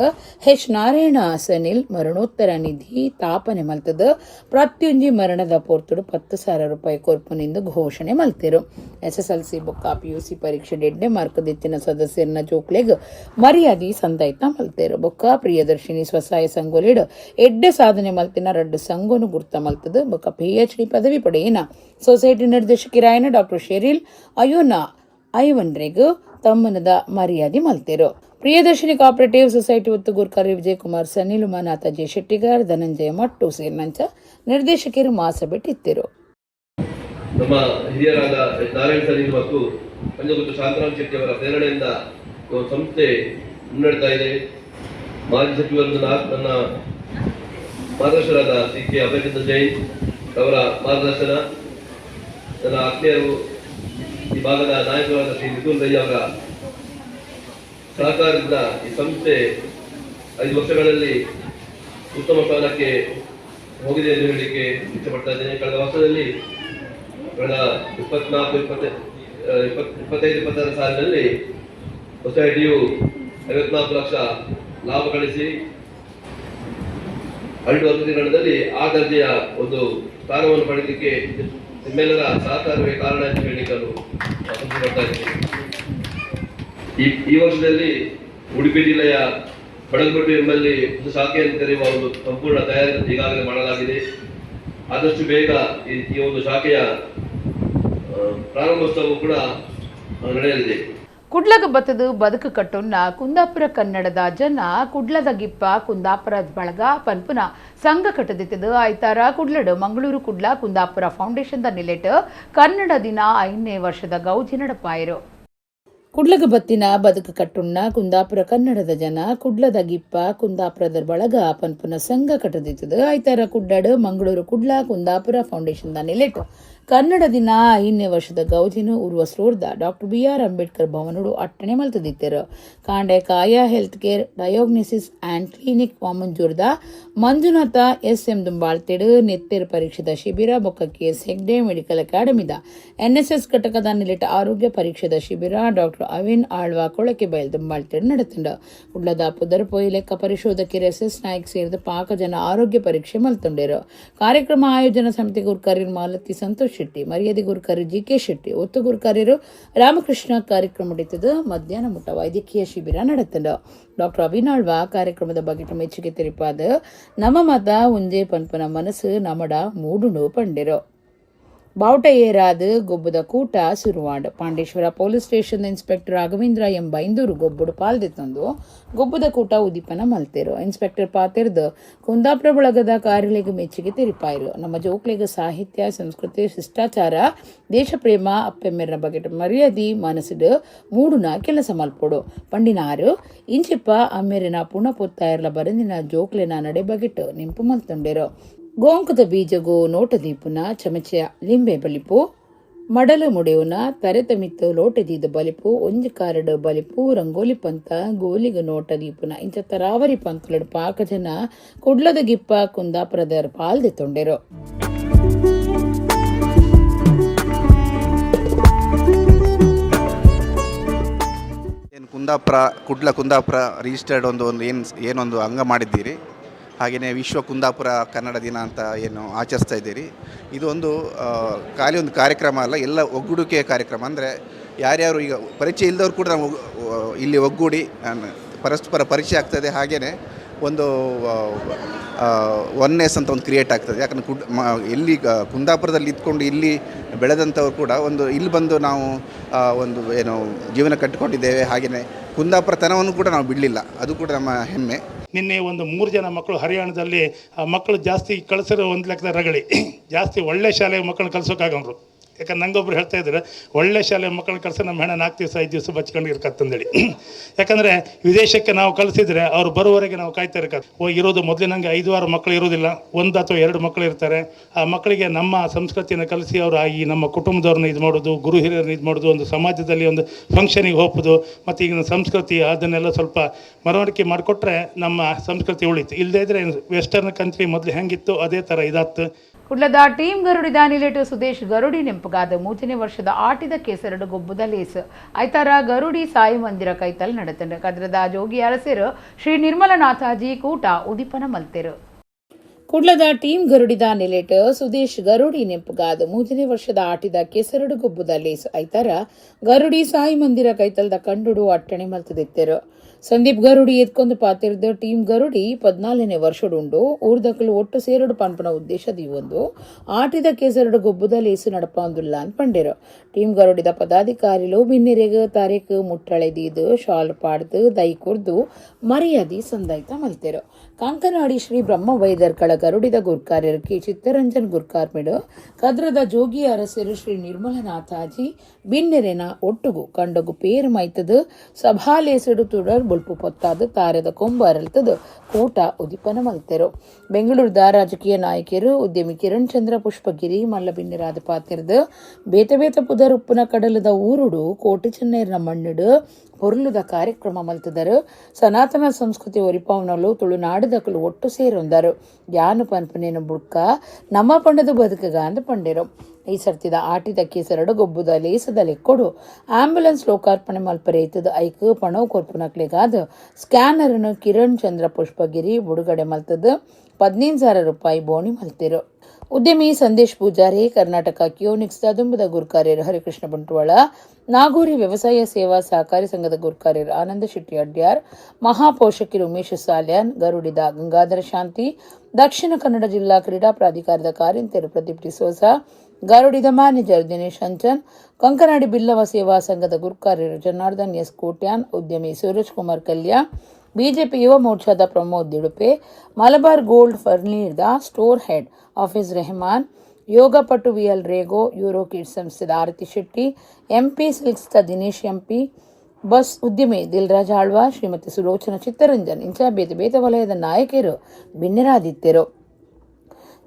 ಎಚ್ ನಾರಾಯಣ ಸನಿಲ್ ಮರಣೋತ್ತರ ನಿಧಿ ತಾಪನೆ ಮಲ್ತದ ಪ್ರತಿಯೊಂಜಿ ಮರಣದ ಪೋರ್ತುಡು 10,000 ರೂಪಾಯಿ ಕೊರ್ಪುನಿಂದ ಘೋಷಣೆ ಮಲ್ತಿರು. SSLC ಬೊಕ್ಕ PUC ಪರೀಕ್ಷೆ ಡೆಡ್ಡೆ ಮಾರ್ಕ್ ದಿತ್ತಿನ ಸದಸ್ಯರನ್ನ ಜೋಕ್ಲೆಗ್ ಮರ್ಯಾದಿ ಸಂದಾಯ್ತ ಮಲ್ತೇರು. ಬೊಕ್ಕ ಪ್ರಿಯದರ್ಶಿನಿ ಸ್ವಸಹಾಯ ಸಂಘೋಲಿಡ್ ಎಡ್ಡೆ ಸಾಧನೆ ಮಲ್ತಿನ 2 ಸಂಘನು ಗುರ್ತ ಮಲ್ತದ. ಬೊಕ್ಕ PhD ಪದವಿ ಪಡೆಯಿನ ಸೊಸೈಟಿ ನಿರ್ದೇಶಕಿರಾಯನ ಡಾಕ್ಟರ್ ಶೆರಿಲ್ ಅಯೋನ ಐವನ್ರೆಗ್ ತಮ್ಮನದ ಮರ್ಯಾದೆ ಮಲ್ತೇರು. ಪ್ರಿಯದರ್ಶಿನಿ ಕೋಆಪರೇಟಿವ್ ಸೊಸೈಟಿ ಒತ್ತು ಗುರುಕಾರ್ಯ ವಿಜಯಕುಮಾರ್ ಸನಿಲ್ ಉಮಾನಾಥ ಜೆ ಶೆಟ್ಟಿಗಾರ್ ಧನಂಜಯ ಮಟ್ಟು ಸೇರಿನಂಚ ನಿರ್ದೇಶಕರು ಮಾಸಬಿಟ್ಟಿದ್ದರು. ನಮ್ಮ ಹಿರಿಯರಾದ ನಾರಾಯಣ ಸನಿಲ್ ಮತ್ತು ಪಂಜಗುತ್ತು ಶಾಂತರಾಮ್ ಶೆಟ್ಟಿ ಅವರ ಪ್ರೇರಣೆಯಿಂದ ಸಂಸ್ಥೆ ಮುನ್ನಡೆತಾ ಇದೆ. ಮಾಜಿ ಸಚಿವರು ನನ್ನ ಮಾರ್ಗದರ್ಶಕರಾದ ಸಿ ಕೆ ಅಭಯಚಂದ್ರ ಜೈನ್ ಅವರ ಮಾರ್ಗದರ್ಶನ, ನನ್ನ ಆತ್ಮೀಯರು ಈ ಭಾಗದ ನಾಯಕರಾದ ಶ್ರೀ ಮಿಥುನ್ ರೈ ಅವರ ಸಹಕಾರದಿಂದ ಈ ಸಂಸ್ಥೆ 5 ವರ್ಷಗಳಲ್ಲಿ ಉತ್ತಮ ಸ್ಥಾನಕ್ಕೆ ಹೋಗಿದೆ ಎಂದು ಹೇಳಲಿಕ್ಕೆ ಇಷ್ಟಪಡ್ತಾ ಇದ್ದೇನೆ. ಕಳೆದ ವರ್ಷದಲ್ಲಿ ಕಳೆದ 25-26 ಸಾಲಿನಲ್ಲಿ ಸೊಸೈಟಿಯು 54 ಲಕ್ಷ ಲಾಭ ಗಳಿಸಿ ಅರಳು ವರ್ಗೀಕರಣದಲ್ಲಿ ಆ ದರ್ಜೆಯ ಒಂದು ಸ್ಥಾನವನ್ನು ಪಡೆಯಲಿಕ್ಕೆ ನಿಮ್ಮೆಲ್ಲರ ಸಹಕಾರವೇ ಕಾರಣ ಎಂದು ಹೇಳಲಿಕ್ಕೆ ಸಂತೋಷಪಡ್ತಾ ಇದ್ದೇನೆ. ಈ ವರ್ಷದಲ್ಲಿ ಉಡುಪಿ ಜಿಲ್ಲೆಯ ಬಡಗಪಟ್ಟು ಎಂಬಲ್ಲಿ ಒಂದು ಶಾಖೆಯನ್ನು ತೆರೆಯುವ ಒಂದು ಸಂಪೂರ್ಣ ತಯಾರಿ ಈಗಾಗಲೇ ಮಾಡಲಾಗಿದೆ. ಆದಷ್ಟು ಬೇಗ ಈ ಒಂದು ಶಾಖೆಯ ಪ್ರಾರಂಭೋತ್ಸವ ಕೂಡ ನಡೆಯಲಿದೆ. ಕುಡ್ಲಗ ಬತ್ತದು ಬದುಕು ಕಟ್ಟುನ್ನ ಕುಂದಾಪುರ ಕನ್ನಡದ ಜನ ಕುಡ್ಲದ ಗಿಪ್ಪ ಕುಂದಾಪುರ ಬಳಗ ಪನ್ಪುನ ಸಂಘ ಕಟ್ಟದಿತ್ತದು ಐತಾರ ಕುಡ್ಲಡು ಮಂಗಳೂರು ಕುಡ್ಲ ಕುಂದಾಪುರ ಫೌಂಡೇಶನ್ ದ ನಿಲೆಟ್ ಕನ್ನಡ ದಿನ 5ನೇ ವರ್ಷದ ಗೌಜಿ ನಡಪಾಯರು. ಕುಡ್ಲಗ ಬತ್ತಿನ ಬದುಕು ಕಟ್ಟುನ್ನ ಕುಂದಾಪುರ ಕನ್ನಡದ ಜನ ಕುಡ್ಲದ ಗಿಪ್ಪ ಕುಂದಾಪುರದ ಬಳಗ ಪನ್ಪುನ ಸಂಘ ಕಟ್ಟದಿತ್ತದು ಐತಾರ ಕುಡ್ಲಡು ಮಂಗಳೂರು ಕುಡ್ಲ ಕುಂದಾಪುರ ಫೌಂಡೇಶನ್ ದ ನಿಲೆಟ್ ಕನ್ನಡ ದಿನ 5ನೇ ವರ್ಷದ ಗೌಜಿನು ಉರುವ ಸ್ಟೋರ್ದ ಡಾಕ್ಟರ್ BR ಅಂಬೇಡ್ಕರ್ ಭವನಡು ಅಟ್ಟಣೆ ಮಲ್ತದಿತ್ತರು. ಕಾಂಡೆ ಕಾಯ health care diagnosis and clinic ವಾಮಂಜೂರ್ದ ಮಂಜುನಾಥ SM ದುಂಬಾಳ್ತೆಡು ನೆತ್ತೆರು ಪರೀಕ್ಷೆದ ಶಿಬಿರ ಬೊಕ್ಕ KS ಹೆಗ್ಡೆ ಮೆಡಿಕಲ್ ಅಕಾಡೆಮಿದ NSS ಘಟಕದ ನಿಲೆಟ ಆರೋಗ್ಯ ಪರೀಕ್ಷೆದ ಶಿಬಿರ ಡಾಕ್ಟರ್ ಅವಿನ್ ಆಳ್ವಾ ಕೊಳಕೆ ಬಯಲ್ ದುಂಬಾಳ್ತೆಡು ನಡೆತಂಡ. ಉಳ್ಳದ ಪುದರ್ ಪೊಯ್ ಲೆಕ್ಕ ಪರಿಶೋಧಕರು SS ನಾಯ್ಕ್ ಸೇರಿದ ಪಾಕ ಜನ ಆರೋಗ್ಯ ಪರೀಕ್ಷೆ ಮಲ್ತೊಂಡರು. ಕಾರ್ಯಕ್ರಮ ಆಯೋಜನಾ ಸಮಿತಿ ಗುರುಕಾರ್ಯರು ಮಾಲತಿ ಸಂತೋಷ್ ಶೆಟ್ಟಿ, ಮರ್ಯಾದೆ ಗುರುಕಾರ್ಯರು GK ಶೆಟ್ಟಿ, ಒತ್ತು ಗುರುಕಾರ್ಯರು ರಾಮಕೃಷ್ಣ ಕಾರ್ಯಕ್ರಮ ನಡೆತದ. ಮಧ್ಯಾಹ್ನ ಮುಟ್ಟ ವೈದ್ಯಕೀಯ ಶಿಬಿರ ನಡೆತಂಡ. ಡಾಕ್ಟರ್ ಅವಿನಾಳ್ವಾ ಕಾರ್ಯಕ್ರಮದ ಬಗ್ಗೆ ಮೆಚ್ಚುಗೆ ತೆರಿಪಾದ ನಮ್ಮ ಮತ ಒಂಜೇ ಪನ್ಪನ ಮನಸ್ಸು ನಮಡ ಮೂಡುನು ಪಂಡೆರು. ಬಾವುಟ ಏರಾದು ಗೊಬ್ಬದ ಕೂಟ ಸುರುವಾಂಡ್ Pandeshwar police station inspector Raghavendra M Byndoor ಗೊಬ್ಬಡು ಪಾಲ್ದೆತ್ತಂದು ಗೊಬ್ಬದ ಕೂಟ ಉದ್ದೀಪನ ಮಲ್ತೇರು. ಇನ್ಸ್ಪೆಕ್ಟರ್ ಪಾತೆರ್ದು ಕುಂದಾಪುರ ಬಳಗದ ಕಾರ್ಯಲೆಗೆ ಮೆಚ್ಚುಗೆ ತೆರಿಪಾಯಿರು. ನಮ್ಮ ಜೋಕ್ಲೆಗ ಸಾಹಿತ್ಯ ಸಂಸ್ಕೃತಿ ಶಿಷ್ಟಾಚಾರ ದೇಶ ಪ್ರೇಮ ಅಪ್ಪೆಮ್ಮೆರ ಬಗ್ಗೆ ಮರ್ಯಾದಿ ಮನಸ್ಸಿಡು ಮೂಡುನ ಕೆಲಸ ಮಲ್ಪೊಡು ಪಂಡಿನಾರು ಇಂಚಿಪ್ಪ ಅಮ್ಮೆರಿನ ಪುಣ ಪೊತ್ತಾಯರ್ಲ ಬರಂದಿನ ಜೋಕ್ಲೆನ ನಡೆ ಬಗೆಟ್ಟು ನಿಂಪು ಮಲ್ತೊಂಡೆರು. ಗೋಂಕದ ಬೀಜಗೋ ನೋಟದೀಪುನ ಚಮಚ ಲಿಂಬೆ ಬಲಿಪು ಮಡಲು ಮುಡಿಯುನ ತರೆತಮಿತ್ತು ಲೋಟದಿದ ಬಲಿಪು ಒಂಜಿ ಕಾರಡು ಬಲಿಪು ರಂಗೋಲಿ ಪಂತ ಗೋಲಿಗ ನೋಟ ದೀಪುನ ಇಂಚ ತರಾವರಿ ಪಂತುಲಡು ಪಾಕ ಜನ ಕುಡ್ಲದ ಗಿಪ್ಪ ಕುಂದಾಪುರದರ್ ಪಾಲ್ದೆ ತೊಂಡೆರು. ಕುಂದಾಪುರ ರಿಜಿಸ್ಟರ್ಡ್ ಒಂದು ಏನೊಂದು ಅಂಗ ಮಾಡಿದ್ದೀರಿ. ಹಾಗೆಯೇ ವಿಶ್ವ ಕುಂದಾಪುರ ಕನ್ನಡ ದಿನ ಅಂತ ಏನು ಆಚರಿಸ್ತಾ ಇದ್ದೀರಿ. ಇದು ಒಂದು ಖಾಲಿ ಒಂದು ಕಾರ್ಯಕ್ರಮ ಅಲ್ಲ, ಎಲ್ಲ ಒಗ್ಗೂಡಿಕೆಯ ಕಾರ್ಯಕ್ರಮ. ಅಂದರೆ ಯಾರ್ಯಾರು ಈಗ ಪರಿಚಯ ಇಲ್ಲದವ್ರು ಕೂಡ ನಾವು ಇಲ್ಲಿ ಒಗ್ಗೂಡಿ ಪರಸ್ಪರ ಪರಿಚಯ ಆಗ್ತದೆ. ಹಾಗೆಯೇ ಒಂದು ಒನ್ನೆಸ್ ಅಂತ ಒಂದು ಕ್ರಿಯೇಟ್ ಆಗ್ತದೆ. ಯಾಕಂದರೆ ಎಲ್ಲಿ ಕುಂದಾಪುರದಲ್ಲಿ ಇದ್ಕೊಂಡು ಇಲ್ಲಿ ಬೆಳೆದಂಥವ್ರು ಕೂಡ ಇಲ್ಲಿ ಬಂದು ನಾವು ಒಂದು ಏನು ಜೀವನ ಕಟ್ಟಿಕೊಂಡಿದ್ದೇವೆ. ಹಾಗೆಯೇ ಕುಂದಾಪುರತನವನ್ನು ಕೂಡ ನಾವು ಬಿಡಲಿಲ್ಲ, ಅದು ಕೂಡ ನಮ್ಮ ಹೆಮ್ಮೆ. ನಿನ್ನೆ ಒಂದು 3 ಜನ ಮಕ್ಕಳು ಹರಿಯಾಣದಲ್ಲಿ ಮಕ್ಕಳು ಜಾಸ್ತಿ ಕಳಿಸಿರೋ ಒಂದು ಲೆಕ್ಕದ ರಗಳಿ ಜಾಸ್ತಿ ಒಳ್ಳೆ ಶಾಲೆಗೆ ಮಕ್ಕಳನ್ನ ಕಳ್ಸೋಕ್ಕಾಗಂದ್ರು. ಯಾಕಂದ್ರೆ ನಂಗೊಬ್ರು ಹೇಳ್ತಾ ಇದ್ದಾರೆ, ಒಳ್ಳೆ ಶಾಲೆ ಮಕ್ಕಳನ್ನ ಕಳಿಸಿ ನಮ್ಮ ಹೆಣ 4 ದಿವಸ 5 ದಿವಸ ಬಚ್ಕೊಂಡು ಇರ್ಕತ್ತಂದೇಳಿ. ಯಾಕಂದರೆ ವಿದೇಶಕ್ಕೆ ನಾವು ಕಳಿಸಿದರೆ ಅವ್ರು ಬರುವವರೆಗೆ ನಾವು ಕಾಯ್ತಾ ಇರಕ್ಕೆ ಇರೋದು ಮೊದಲಿನಂಗೆ 5-6 ಮಕ್ಕಳು ಇರೋದಿಲ್ಲ, 1 ಅಥವಾ 2 ಮಕ್ಕಳು ಇರ್ತಾರೆ. ಆ ಮಕ್ಕಳಿಗೆ ನಮ್ಮ ಸಂಸ್ಕೃತಿಯನ್ನು ಕಲಿಸಿ ಅವರು ಈ ನಮ್ಮ ಕುಟುಂಬದವ್ರನ್ನ ಇದು ಮಾಡೋದು, ಗುರು ಹಿರಿಯರನ್ನ ಇದು ಮಾಡೋದು, ಒಂದು ಸಮಾಜದಲ್ಲಿ ಒಂದು ಫಂಕ್ಷನಿಗೆ ಹೋಗೋದು, ಮತ್ತು ಈಗಿನ ಸಂಸ್ಕೃತಿ ಅದನ್ನೆಲ್ಲ ಸ್ವಲ್ಪ ಮರವಣಿಗೆ ಮಾಡಿಕೊಟ್ರೆ ನಮ್ಮ ಸಂಸ್ಕೃತಿ ಉಳಿತು. ಇಲ್ಲದೇ ಇದ್ರೆ ವೆಸ್ಟರ್ನ್ ಕಂಟ್ರಿ ಮೊದಲು ಹೆಂಗಿತ್ತು ಅದೇ ಥರ ಇದಾತ್ತು. ಕುಡ್ಲದ ಟೀಮ್ ಗರುಡಿದ ನಿಲೇಟು ಸುದೇಶ್ ಗರುಡಿ ನೆಂಪುಗಾದ 3ನೇ ವರ್ಷದ ಆಟಿದ ಕೇಸರಡು ಗೊಬ್ಬುದ ಲೇಸ್ ಐತಾರ ಗರುಡಿ ಸಾಯಿ ಮಂದಿರ ಕೈತಲ್ ನಡೆತಂಡ ಕದ್ರದ ಜೋಗಿ ಅರಸರು ಶ್ರೀ ನಿರ್ಮಲನಾಥಾಜಿ ಕೂಟ ಉದಿಪನ ಮಲ್ತೆರು. ಕುಡ್ಲದ ಟೀಮ್ ಗರುಡಿದ ನಿಲೇಟ್ ಸುದೇಶ್ ಗರುಡಿ ನೆಂಪುಗಾದ 3ನೇ ವರ್ಷದ ಆಟಿದ ಕೆಸರಡು ಗೊಬ್ಬುದ ಲೇಸ್ ಐತಾರ ಗರುಡಿ ಸಾಯಿ ಮಂದಿರ ಕೈತಲ್ದ ಕಂಡುಡು ಅಟ್ಟಣೆ ಮಲ್ತದಿತ್ತೆರು. ಸಂದೀಪ್ ಗರುಡಿ ಎತ್ಕೊಂಡು ಪಾತಿರ್ದ ಟೀಮ್ ಗರುಡಿ 14ನೇ ವರ್ಷಡುಂಡು ಊರ್ದಕ್ಕಲು ಒಟ್ಟು ಸೇರಡು ಪಂಪನ ಉದ್ದೇಶದ ಒಂದು ಆಟಿದ ಕೇಸರಡು ಗೊಬ್ಬುದ ಲೇಸು ನಡಪಾಂದುಲ್ಲ ಅಂತ ಪಂಡೇರು. ಟೀಮ್ ಗರುಡಿದ ಪದಾಧಿಕಾರಿಲು ಬಿನ್ನೆರೆಗ ತಾರೀಕು ಮುಟ್ಟಳೆದೀದು ಶಾಲ್ ಪಾಡ್ದು ದೈ ಕುರ್ದು ಮರ್ಯಾದಿ ಸಂದಾಯ್ತ ಮಲ್ತೆರು. ಕಾಂಕನಾಡಿ ಶ್ರೀ ಬ್ರಹ್ಮ ವೈದರ್ಕಳ ಗರುಡಿದ ಗುರ್ಕಾರ್ಯರು ಕೆ ಚಿತ್ತರಂಜನ್ ಗುರ್ಕಾರ್ಮಿಡು ಕದ್ರದ ಜೋಗಿ ಅರಸರು ಶ್ರೀ ನಿರ್ಮಲನಾಥಾಜಿ ಬಿನ್ನೆರೆನ ಒಟ್ಟುಗು ಕಂಡಗು ಪೇರು ಮೈತದು ಸಭಾಲೇಸಡು ತುಡರ್ ಬುಲ್ಪು ಪೊತ್ತಾದು ತಾರದ ಕೊಂಬು ಅರಳ್ತದು ಕೂಟ ಉದಿಪನ ಮಲ್ತೆರು. ಬೆಂಗಳೂರದ ರಾಜಕೀಯ ನಾಯಕರು ಉದ್ಯಮಿ ಕಿರಣ್ ಚಂದ್ರ ಪುಷ್ಪಗಿರಿ ಮಲ್ಲ ಬಿನ್ನೆರಾದ ಪಾತಿರ್ದು ಬೇತ ಬೇತ ಪುದರ್ ಉಪ್ಪುನ ಕಡಲದ ಊರುಡು ಕೋಟಿ ಚೆನ್ನೈರ್ನ ಮಣ್ಣುಡು பொருளுத ಕಾರ್ಯಕ್ರಮ ಮಲ್ತದರು. ಸನಾತನ ಸಂಸ್ಕೃತಿ ಒರಿಪಾವನಲು ತುಳುನಾಡುದಕ್ಕಲು ಒಟ್ಟು ಸೇರೊಂದರು. ಯಾನು ಪನ್ಪನೇನು ಬುಡ್ಕ ನಮ್ಮ ಪಂಡದ ಬದುಕಗ ಅಂದ ಪಂಡೇರು. ಈ ಸರ್ತಿದ ಆಟಿದ ಕೇಸರಡು ಗೊಬ್ಬುದ ಲೇಸದ ಲೆಕ್ಕೊಡು ಆಂಬ್ಯುಲೆನ್ಸ್ ಲೋಕಾರ್ಪಣೆ ಮಲ್ಪರೇತದ ಐಕ್ ಪಣವು ಕೊರ್ಪುನಕ್ಲೆಗಾದ ಸ್ಕ್ಯಾನರ್ನು ಕಿರಣ್ ಚಂದ್ರ ಪುಷ್ಪಗಿರಿ ಬಿಡುಗಡೆ ಮಲ್ತದ 15,000 ರೂಪಾಯಿ ಬೋಣಿ ಮಲ್ತಿರು. ಉದ್ಯಮಿ ಸಂದೇಶ್ ಪೂಜಾರಿ, ಕರ್ನಾಟಕ ಕಿಯೋನಿಕ್ಸ್ದ ದುಂಬದ ಗುರ್ಕಾರ್ಯರು ಹರಿಕೃಷ್ಣ ಬಂಟ್ವಾಳ, ನಾಗೂರಿ ವ್ಯವಸಾಯ ಸೇವಾ ಸಹಕಾರಿ ಸಂಘದ ಗುರ್ಕಾರ್ಯರು ಆನಂದ ಶೆಟ್ಟಿ ಅಡ್ಯಾರ್, ಮಹಾಪೋಷಕರು ಉಮೇಶ್ ಸಾಲ್ಯಾನ್, ಗರುಡಿದ ಗಂಗಾಧರ ಶಾಂತಿ, ದಕ್ಷಿಣ ಕನ್ನಡ ಜಿಲ್ಲಾ ಕ್ರೀಡಾ ಪ್ರಾಧಿಕಾರದ ಕಾರ್ಯಂತರು ಪ್ರದೀಪ್ ಡಿಸೋಜ, ಗರುಡಿದ ಮ್ಯಾನೇಜರ್ ದಿನೇಶ್ ಅಂಚನ್, ಕಂಕನಾಡಿ ಬಿಲ್ಲವ ಸೇವಾ ಸಂಘದ ಗುರ್ಕಾರ್ಯರು ಜನಾರ್ದನ್ ಎಸ್ ಕೋಟ್ಯಾನ್, ಉದ್ಯಮಿ ಸೂರಜ್ ಕುಮಾರ್ ಕಲ್ಯಾಣ್, ಬಿಜೆಪಿ ಯುವ ಮೋರ್ಚಾದ ಪ್ರಮೋದ್ ದಿಡುಪೆ, ಮಲಬಾರ್ ಗೋಲ್ಡ್ ಫರ್ನೀರ್ದ ಸ್ಟೋರ್ ಹೆಡ್ ಆಫೀಸ್ ರೆಹಮಾನ್, ಯೋಗ ಪಟು ವಿಎಲ್ ರೇಗೋ, ಯೂರೋ ಕಿಡ್ಸ್ ಸಂಸ್ಥೆದ ಆರತಿ ಶೆಟ್ಟಿ, ಎಂಪಿ ಸಿಲ್ಕ್ಸ್ದ ದಿನೇಶ್ ಎಂಪಿ, ಬಸ್ ಉದ್ಯಮಿ ದಿಲ್ರಾಜ್ ಆಳ್ವಾ, ಶ್ರೀಮತಿ ಸುಲೋಚನಾ ಚಿತ್ತರಂಜನ್ ಇಂಚ ಬೇತೆ ಬೇತೆ ವಲಯದ ನಾಯಕರು ಭಿನ್ನರಾದಿತ್ಯರು.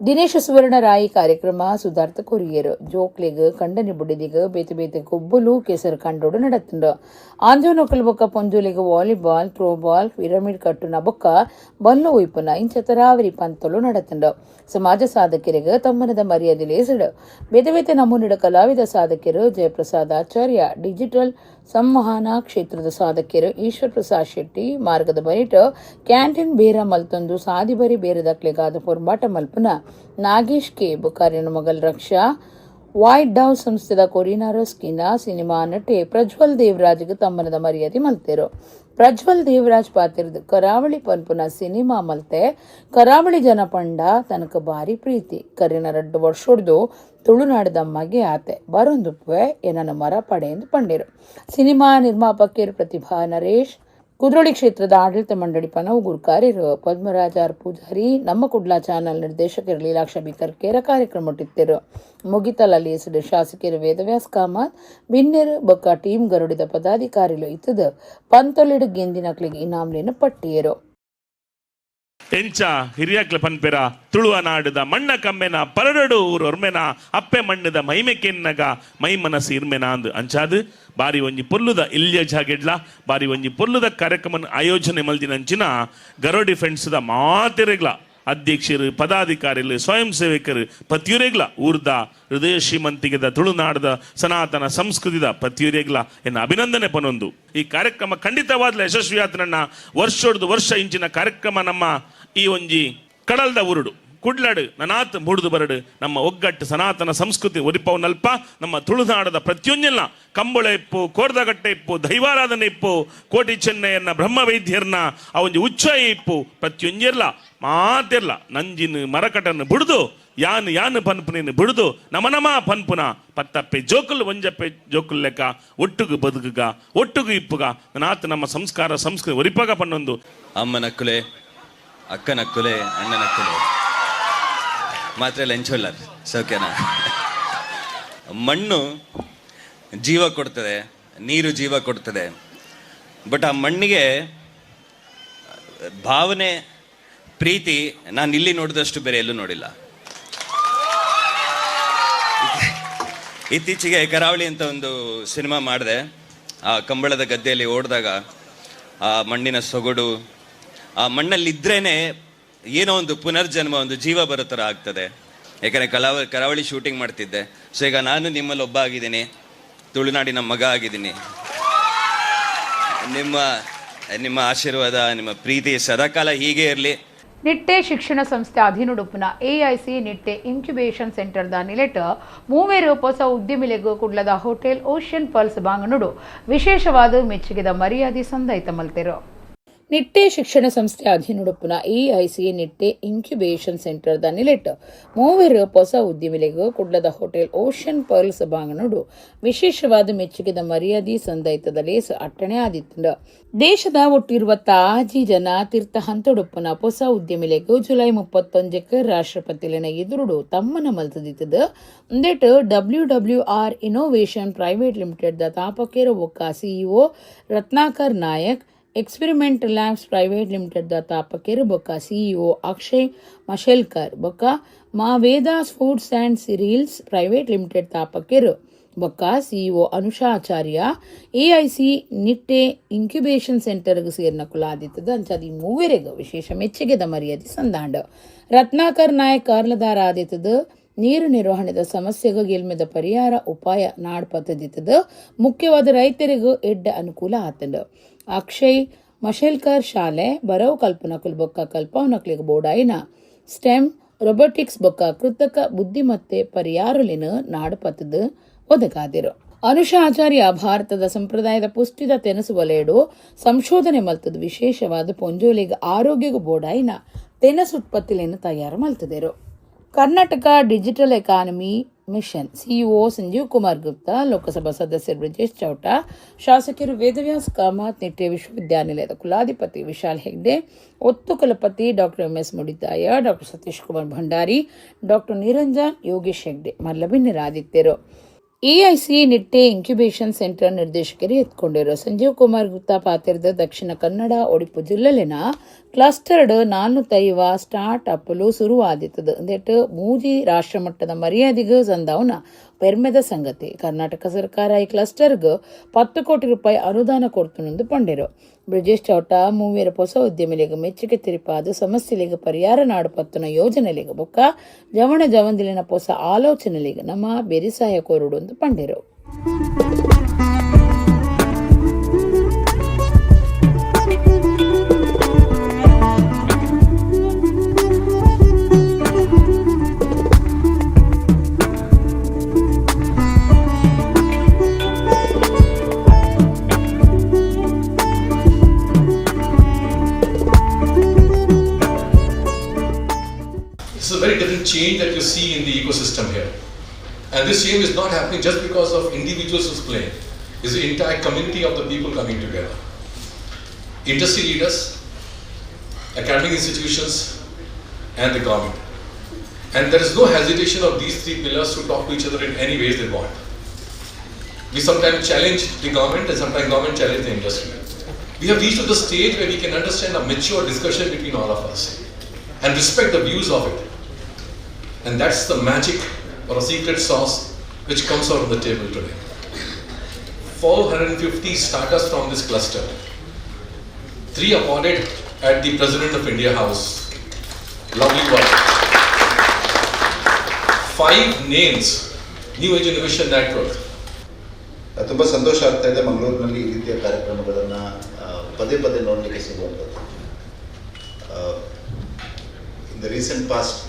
ದಿನೇಶ ಸುವರ್ಣ ರಾಯಿ ಕಾರ್ಯಕ್ರಮ ಸುಧಾರ್ಥ ಕೊರಿಯರು ಜೋಕ್ಲೆಗ್ ಕಂಡನಿ ಬುಡಿದಿಗ ಬೇತೆ ಬೇತೆ ಕೊಬ್ಬುಲು ಕೆಸರು ಕಂಡೋಡು ನಡತುಂಡು. ಆಂಜೋನೊಕಲ್ ಬೊಕ್ಕ ಪೊಂಜುಲಿಗ ವಾಲಿಬಾಲ್, ಥ್ರೋಬಾಲ್, ಪಿರಮಿಡ್ ಕಟ್ಟುನ ಬೊಕ್ಕ ಬಲ್ಲು ಉಯ್ಪುನ ಇಂಚ ತರಾವರಿ ಪಂತಲು ನಡತುಂಡು. ಸಮಾಜ ಸಾಧಕರಿಗೆ ತಮ್ಮನದ ಮರ್ಯಾದೆ ಲೇಸಡು ಬೇತೆ ಬೇತೆ ನಮೂನಿಡ ಕಲಾವಿದ ಸಾಧಕರು ಜಯಪ್ರಸಾದ್ ಆಚಾರ್ಯ, ಡಿಜಿಟಲ್ ಸಂವಹನ ಕ್ಷೇತ್ರದ ಸಾಧಕರು ಈಶ್ವರ್ ಪ್ರಸಾದ್ ಶೆಟ್ಟಿ, ಮಾರ್ಗದ ಬರಿಟ ಕ್ಯಾಂಟೀನ್ ಬೇರ ಮಲ್ತೊಂದು ಸಾದಿಬರಿ ಬೇರದಕ್ಲೆಗಾದ ಪೊರ್ಮಾಟ ಮಲ್ಪುನ ನಾಗೇಶ್ ಕೆ ಬುಕಾರಿನ ಮಗಲ್ ರಕ್ಷಾ, ವೈಟ್ ಡೌನ್ ಸಂಸ್ಥೆದ ಕೊರಿನಾರೋ ಸ್ಕಿನ ಸಿನಿಮಾ ನಟೆ ಪ್ರಜ್ವಲ್ ದೇವರಾಜ್ಗೆ ತಮ್ಮನದ ಮರ್ಯಾದೆ ಮಲ್ತೆರು. ಪ್ರಜ್ವಲ್ ದೇವರಾಜ್ ಪಾತಿರ್ದು ಕರಾವಳಿ ಪನ್ಪುನ ಸಿನಿಮಾ ಮಲ್ತೆ ಕರಾವಳಿ ಜನಪಂಡ ತನಕ ಭಾರಿ ಪ್ರೀತಿ ಕರಿನ 2 ವರ್ಷದ್ದು ತುಳುನಾಡದ ಮಗೆ ಆತೆ ಬರೊಂದುಪ್ಪೆ ಏನನ್ನ ಮರ ಪಡೆ ಎಂದು ಪಂಡೇರು. ಸಿನಿಮಾ ನಿರ್ಮಾಪಕರು ಪ್ರತಿಭಾ ನರೇಶ್, ಕುದ್ರೋಳಿ ಕ್ಷೇತ್ರದ ಆಡಳಿತ ಮಂಡಳಿ ಪನವು ಗುರ್ಕಾರ್ಯರು ಪದ್ಮರಾಜ ಆರ್ ಪೂಜಾರಿ, ನಮ್ಮ ಕುಡ್ಲಾ ಚಾನಲ್ ನಿರ್ದೇಶಕರು ಲೀಲಾಕ್ಷ ಬಿಕರ್ಕೇರ ಕಾರ್ಯಕ್ರಮ ಇಟ್ಟಿದ್ದರು. ಮುಗಿತಲಲ್ಲಿ ಹೆಸರು ಶಾಸಕರು ವೇದವ್ಯಾಸ್ ಕಾಮತ್, ಬಿನ್ನೆರು ಬೊಕ್ಕ ಟೀಮ್ ಗರುಡಿದ ಪದಾಧಿಕಾರಿಗಳು ಇತ್ತದ ಪಂತೊಲೆಡು ಗೆಂದಿನಕ್ಲಿಗೆ ಇನಾಮ್ಲಿನ ಪಟ್ಟಿಯರು. ಎಂಚ ಹಿರಿಯಕ್ಲ ಪನ್ಪೆರ ತುಳುವ ನಾಡದ ಮಣ್ಣ ಕಮ್ಮೆನ ಪರಡು ಊರು ಒರ್ಮೆನ ಅಪ್ಪೆ ಮಣ್ಣದ ಮೈಮೆ ಕೆನ್ನಗ ಮೈ ಮನಸ್ಸು ಇರ್ಮೆನ ಅಂದು ಅಂಚಾದು ಬಾರಿ ಒಂಜಿ ಪೊಲ್ಲುದ ಇಲ್ಯ ಜಾಗೆಡ್ಲ ಬಾರಿ ಒಂಜಿ ಪೊಲ್ಲುದ ಕಾರ್ಯಕ್ರಮ ಆಯೋಜನೆ ಮಲ್ದಿನಂಚಿನ ಗರೋ ಡಿಫೆನ್ಸ್ದ ಮಾತೆರೆಗ್ಲ ಅಧ್ಯಕ್ಷರು ಪದಾಧಿಕಾರಿಗಳು ಸ್ವಯಂ ಸೇವಕರು ಪತಿಯುರೆಗ್ಲ ಊರ್ದ ಹೃದಯ ಶ್ರೀಮಂತಿಗೆದ ತುಳುನಾಡದ ಸನಾತನ ಸಂಸ್ಕೃತಿದ ಪತಿಯುರೆಗ್ಲ ಎನ್ನ ಅಭಿನಂದನೆ ಪನೊಂದು ಈ ಕಾರ್ಯಕ್ರಮ ಖಂಡಿತವಾದ್ಲ ಯಶಸ್ವಿ ಆತನನ್ನ ವರ್ಷೋಡ್ದು ವರ್ಷ ಇಂಚಿನ ಕಾರ್ಯಕ್ರಮ ನಮ್ಮ ಈ ಒಂಜಿ ಕಡಲ್ದ ಉರುಡು ಕುಡ್ಲಡು ನನಾತ್ ಮುಡ್ದು ಬರಡು ನಮ್ಮ ಒಗ್ಗಟ್ಟು ಸನಾತನ ಸಂಸ್ಕೃತಿ ಒರಿಪವನಲ್ಪ ನಮ್ಮ ತುಳುನಾಡದ ಪ್ರತಿಯೊಂದೆಲ್ಲ ಕಂಬಳ ಇಪ್ಪು ಕೋರ್ದಗಟ್ಟೆ ಇಪ್ಪು ದೈವಾರಾಧನೆ ಇಪ್ಪು ಕೋಟಿ ಚೆನ್ನೈಯನ್ನ ಬ್ರಹ್ಮವೈದ್ಯರನ್ನ ಆ ಒಂದು ಉಚ್ಚಾಯ ಇಪ್ಪು ಪ್ರತಿಯೊಂದಿರ್ಲ ಮಾತಿರ್ಲ ನಂಜಿನ ಮರಕಟನ್ನು ಬಿಡ್ದು ಯಾನು ಪನ್ಪುನೇನು ಬಿಡ್ದು ನಮ ಪನ್ಪುನ ಪತ್ತಪ್ಪೆ ಜೋಕುಲ್ ಒಂಜಪ್ಪೆ ಜೋಕುಲ್ ಲೆಕ್ಕ ಒಟ್ಟುಗು ಬದುಕುಗ ಒಟ್ಟುಗು ಇಪ್ಪುಗ ನಾತ್ ನಮ್ಮ ಸಂಸ್ಕಾರ ಸಂಸ್ಕೃತಿ ಒರಿಪಗ ಪನ್ನೊಂದು ಅಮ್ಮನಕ್ಕುಲೆ ಅಕ್ಕನಕ್ಕುಲೆ ಅಣ್ಣನಕ್ಕುಲೆ ಮಾತ್ರ ಲಂಚೋಲ್ಲರ್ ಸೌಖ್ಯನಾ. ಮಣ್ಣು ಜೀವ ಕೊಡ್ತದೆ, ನೀರು ಜೀವ ಕೊಡ್ತದೆ. ಬಟ್ ಆ ಮಣ್ಣಿಗೆ ಭಾವನೆ ಪ್ರೀತಿ ನಾನು ಇಲ್ಲಿ ನೋಡಿದಷ್ಟು ಬೇರೆ ಎಲ್ಲೂ ನೋಡಿಲ್ಲ. ಇತ್ತೀಚೆಗೆ ಕರಾವಳಿ ಅಂತ ಒಂದು ಸಿನಿಮಾ ಮಾಡಿದೆ. ಆ ಕಂಬಳದ ಗದ್ದೆಯಲ್ಲಿ ಓಡಿದಾಗ ಆ ಮಣ್ಣಿನ ಸೊಗಡು, ಆ ಮಣ್ಣಲ್ಲಿದ್ರೇನೆ ಏನೋ ಒಂದು ಪುನರ್ಜನ್ಮ, ಒಂದು ಜೀವ ಬರೋ ಥರ ಆಗ್ತದೆ. ಯಾಕಂದರೆ ಕರಾವಳಿ ಶೂಟಿಂಗ್ ಮಾಡ್ತಿದ್ದೆ. ಸೊ ಈಗ ನಾನು ನಿಮ್ಮಲ್ಲಿ ಒಬ್ಬ ಆಗಿದ್ದೀನಿ, ತುಳುನಾಡಿನ ಮಗ ಆಗಿದ್ದೀನಿ. ನಿಮ್ಮ ಆಶೀರ್ವಾದ, ನಿಮ್ಮ ಪ್ರೀತಿ ಸದಾಕಾಲ ಹೀಗೆ ಇರಲಿ. ನಿಟ್ಟೆ ಶಿಕ್ಷಣ ಸಂಸ್ಥೆ ಅಧೀನುಡುಪುನ AIC ನಿಟ್ಟೆ ಇನ್ಕ್ಯುಬೇಷನ್ ಸೆಂಟರ್ದ ನಿಲೆಟ್ ಮೂವೇರು ಹೊಸ ಉದ್ಯಮಿಲೆಗೂ ಕುಡ್ಲದ ಹೋಟೆಲ್ ಓಷನ್ ಪಲ್ಸ್ ಬಾಂಗನುಡು ವಿಶೇಷವಾದ ಮೆಚ್ಚುಗೆದ ಮರ್ಯಾದೆ ಸಂದೈತ ಮಲ್ತೆರು. ನಿಟ್ಟೆ ಶಿಕ್ಷಣ ಸಂಸ್ಥೆ ಅಧೀನುಡುಪುನ AIC ನಿಟ್ಟೆ ಇನ್ಕ್ಯುಬೇಷನ್ ಸೆಂಟರ್ದ ನಿಲೆಟ್ ಮೂವೇರು ಹೊಸ ಉದ್ಯಮಿಲೆಗೂ ಕುಡ್ಲದ ಹೋಟೆಲ್ ಓಷನ್ ಪರ್ಲ್ಸ್ ಬಾಂಗನುಡು ವಿಶೇಷವಾದ ಮೆಚ್ಚುಗೆದ ಮರ್ಯಾದೆ ಸಂದೈತದ ಲೇಸ ಅಟ್ಟಣೆ ಆದಿತ್ತು. ದೇಶದ ಒಟ್ಟು 26 ಜನ ತೀರ್ಥ ಹಂತೊಡುಪುನ ಹೊಸ ಉದ್ಯಮಿಲೆಗೂ ಜುಲೈ 31 ರಾಷ್ಟ್ರಪತಿಲಿನ ಎದುರುಡು ತಮ್ಮನ ಮಲ್ತದಿತ್ತದ ಅಂದೇಟ್ WWR ಇನೋವೇಷನ್ ಪ್ರೈವೇಟ್ ಲಿಮಿಟೆಡ್ ದ ತಾಪಕೇರ ಒಕ್ಕ CEO Ratnakar Nayak, experiment labs private limited ದ ತಾಪಕೇರು ಬೊಕ್ಕ CEO ಅಕ್ಷಯ್ ಮಶೇಲ್ಕರ್ ಬೊಕ್ಕ Maa Vedas foods and cereals private limited ತಾಪಕೇರು ಬೊಕ್ಕ CEO Anusha Acharya AIC Nitte incubation ಸೆಂಟರ್ಗೆ ಸೇರ್ನ ಕುಲಾದಿತ್ತದ ಅಂಚಾದ ಈ ಮೂವರೆಗೂ ವಿಶೇಷ ಮೆಚ್ಚುಗೆದ ಮರ್ಯಾದೆ ಸಂದಾಂಡ. ರತ್ನಾಕರ್ ನಾಯಕ್ ಕಾರ್ಲದಾರ ಆದಿತ್ತದ ನೀರು ನಿರ್ವಹಣೆದ ಸಮಸ್ಯೆಗೂ ಗೆಲ್ಮೆದ ಪರಿಹಾರ ಉಪಾಯ ನಾಡ್ಪತ್ತದಿತ್ತದ ಮುಖ್ಯವಾದ ರೈತರಿಗೂ ಎಡ್ಡ ಅನುಕೂಲ ಆತಂಡ. ಅಕ್ಷಯ್ ಮಶೇಲ್ಕರ್ ಶಾಲೆ ಬರವು ಕಲ್ಪನಕುಲ್ ಬೊಕ್ಕ ಕಲ್ಪವನಕ್ಲಿಗ ಬೋಡಾಯಿನ ಸ್ಟೆಮ್ ರೊಬೊಟಿಕ್ಸ್ ಬೊಕ್ಕ ಕೃತಕ ಬುದ್ಧಿಮತ್ತೆ ಪರಿಯಾರುಲಿನ ನಾಡ್ಪತ್ತದ ಒದಗಾದಿರು. ಅನುಷಾ ಆಚಾರ್ಯ ಭಾರತದ ಸಂಪ್ರದಾಯದ ಪುಷ್ಟಿದ ತೆನಸು ವಲಯಡು ಸಂಶೋಧನೆ ಮಲ್ತದ ವಿಶೇಷವಾದ ಪೊಂಜೋಲಿಗ ಆರೋಗ್ಯಗ ಬೋಡಾಯಿನ ತೆನಸು ಉತ್ಪತ್ತಿಲೇನು ತಯಾರು ಮಲ್ತದಿರು. Karnataka digital economy mission CEO Sanjeev Kumar Gupta, Lok Sabha ಸದಸ್ಯರು ಬ್ರಿಜೇಶ್ ಚೌಟ, ಶಾಸಕರು ವೇದವ್ಯಾಸ್ ಕಾಮತ್, ನಿಟ್ಟೆ ವಿಶ್ವವಿದ್ಯಾನಿಲಯದ ಕುಲಾಧಿಪತಿ ವಿಶಾಲ್ ಹೆಗ್ಡೆ, ಒತ್ತು ಕುಲಪತಿ doctor MS Muditaya, doctor Satish Kumar Bhandari, doctor Niranjan Yogesh Hegde ಮಲ್ಲಭಿನ್ನರಾದಿದ್ದರು. AIC ನಿಟ್ಟೆ ಇನ್ಕ್ಯುಬೇಷನ್ ಸೆಂಟರ್ ನಿರ್ದೇಶಕರು ಎತ್ಕೊಂಡಿರೋ ಸಂಜೀವ್ ಕುಮಾರ್ ಗುಪ್ತಾ ಪಾತಿರದ ದಕ್ಷಿಣ ಕನ್ನಡ ಒಡಿಪು ಜಿಲ್ಲೆಲಿನ ಕ್ಲಸ್ಟರ್ಡ್ 4 ಸ್ಟಾರ್ಟ್ ಅಪ್ಲು ಶುರುವಾದಿತ್ತದು ಅಂದೇಟು ಮೂಜಿ ರಾಷ್ಟ್ರಮಟ್ಟದ ಮರ್ಯಾದೆಗೂ ಸಂದಾವನ ಪೆರ್ಮೆದ ಸಂಗತಿ. ಕರ್ನಾಟಕ ಸರ್ಕಾರ ಈ ಕ್ಲಸ್ಟರ್ಗೆ 10 ಕೋಟಿ ರೂಪಾಯಿ ಅನುದಾನ ಕೊಡ್ತುನೆಂದು ಪಂಡಿರು. ಬ್ರಿಜೇಶ್ ಚೌಟ ಮೂವೇರ ಹೊಸ ಉದ್ಯಮಿಲಿಗೆ ಮೆಚ್ಚುಗೆ ತಿರುಪಾದ ಸಮಸ್ಯೆಲಿಗೆ ಪರಿಹಾರ ನಾಡುಪತ್ತನ ಯೋಜನೆಲಿಗೆ ಬೊಕ್ಕ ಜವಣ ಜವಂದಿಲಿನ ಹೊಸ ಆಲೋಚನೆಲಿಗೆ ನಮ್ಮ ಬೆರಿಸಾಯ ಕೋರುಡು ಎಂದು ಪಂಡಿರು. This is a very different change that you see in the ecosystem here. And this change is not happening just because of individuals who's playing. It's the entire community of the people coming together. Industry leaders, academic institutions, and the government. And there is no hesitation of these 3 pillars to talk to each other in any ways they want. We sometimes challenge the government and sometimes government challenge the industry. We have reached to the stage where we can understand a mature discussion between all of us. and respect the views of it. And that's the magic or a secret sauce which comes out on the table today. 450 startups from this cluster, 3 awarded at the President of India House. Lovely work. 5 names, New Age Innovation Network. ತುಂಬ ಸಂತೋಷ ಆಗ್ತಾ ಇದೆ ಮಂಗಳೂರಿನಲ್ಲಿ ಈ ರೀತಿಯ ಕಾರ್ಯಕ್ರಮಗಳನ್ನು ಪದೇ ಪದೇ ನೋಡಲಿಕ್ಕೆ ಸಿಗುವಂಥದ್ದು. ಇನ್ ದ ರೀಸೆಂಟ್ ಪಾಸ್ಟ್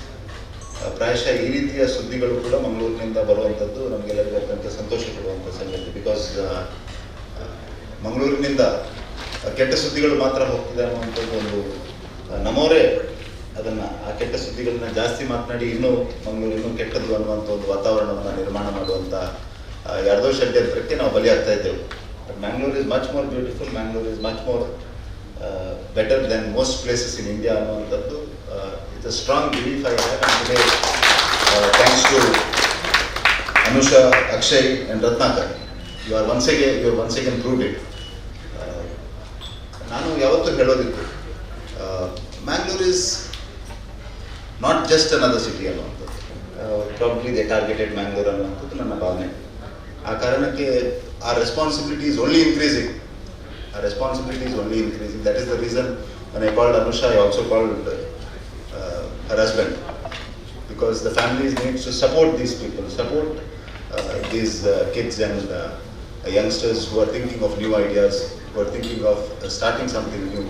ಪ್ರಾಯಶಃ ಈ ರೀತಿಯ ಸುದ್ದಿಗಳು ಕೂಡ ಮಂಗಳೂರಿನಿಂದ ಬರುವಂಥದ್ದು ನಮಗೆಲ್ಲರಿಗೂ ಅತ್ಯಂತ ಸಂತೋಷ ಕೊಡುವಂಥ ಸಂಗತಿ. ಬಿಕಾಸ್ ಮಂಗಳೂರಿನಿಂದ ಕೆಟ್ಟ ಸುದ್ದಿಗಳು ಮಾತ್ರ ಹೋಗ್ತಿದೆ ಅನ್ನುವಂಥದ್ದು ಒಂದು ನಮ್ಮವರೇ ಅದನ್ನು ಆ ಕೆಟ್ಟ ಸುದ್ದಿಗಳನ್ನ ಜಾಸ್ತಿ ಮಾತನಾಡಿ ಮಂಗಳೂರು ಇನ್ನೂ ಕೆಟ್ಟದ್ದು ಅನ್ನುವಂಥ ಒಂದು ವಾತಾವರಣವನ್ನು ನಿರ್ಮಾಣ ಮಾಡುವಂಥ ಯಾರ್ದೋ ಷಡ್ಯಂತ್ರಕ್ಕೆ ನಾವು ಬಲಿಯಾಗ್ತಾ ಇದ್ದೆವು. But Mangalore is much more beautiful, Mangalore is much more better than most places in India ಅನ್ನುವಂಥದ್ದು it's a strong belief I have. And today thanks to Anusha, Akshay and Ratnakar, you are once again proved it. ನಾನು ಯಾವತ್ತೂ ಹೇಳೋದಿತ್ತು, Mangalore is not just another city ಅನ್ನುವಂಥದ್ದು. Probably they targeted Mangalore ಅನ್ನುವಂಥದ್ದು ನನ್ನ ಭಾವನೆ. ಆ ಕಾರಣಕ್ಕೆ ಆ responsibility is only increasing. That is the reason when I called Anusha, I also called her husband, because the families need to support these people, support these kids and youngsters who are thinking of new ideas, who are thinking of starting something new.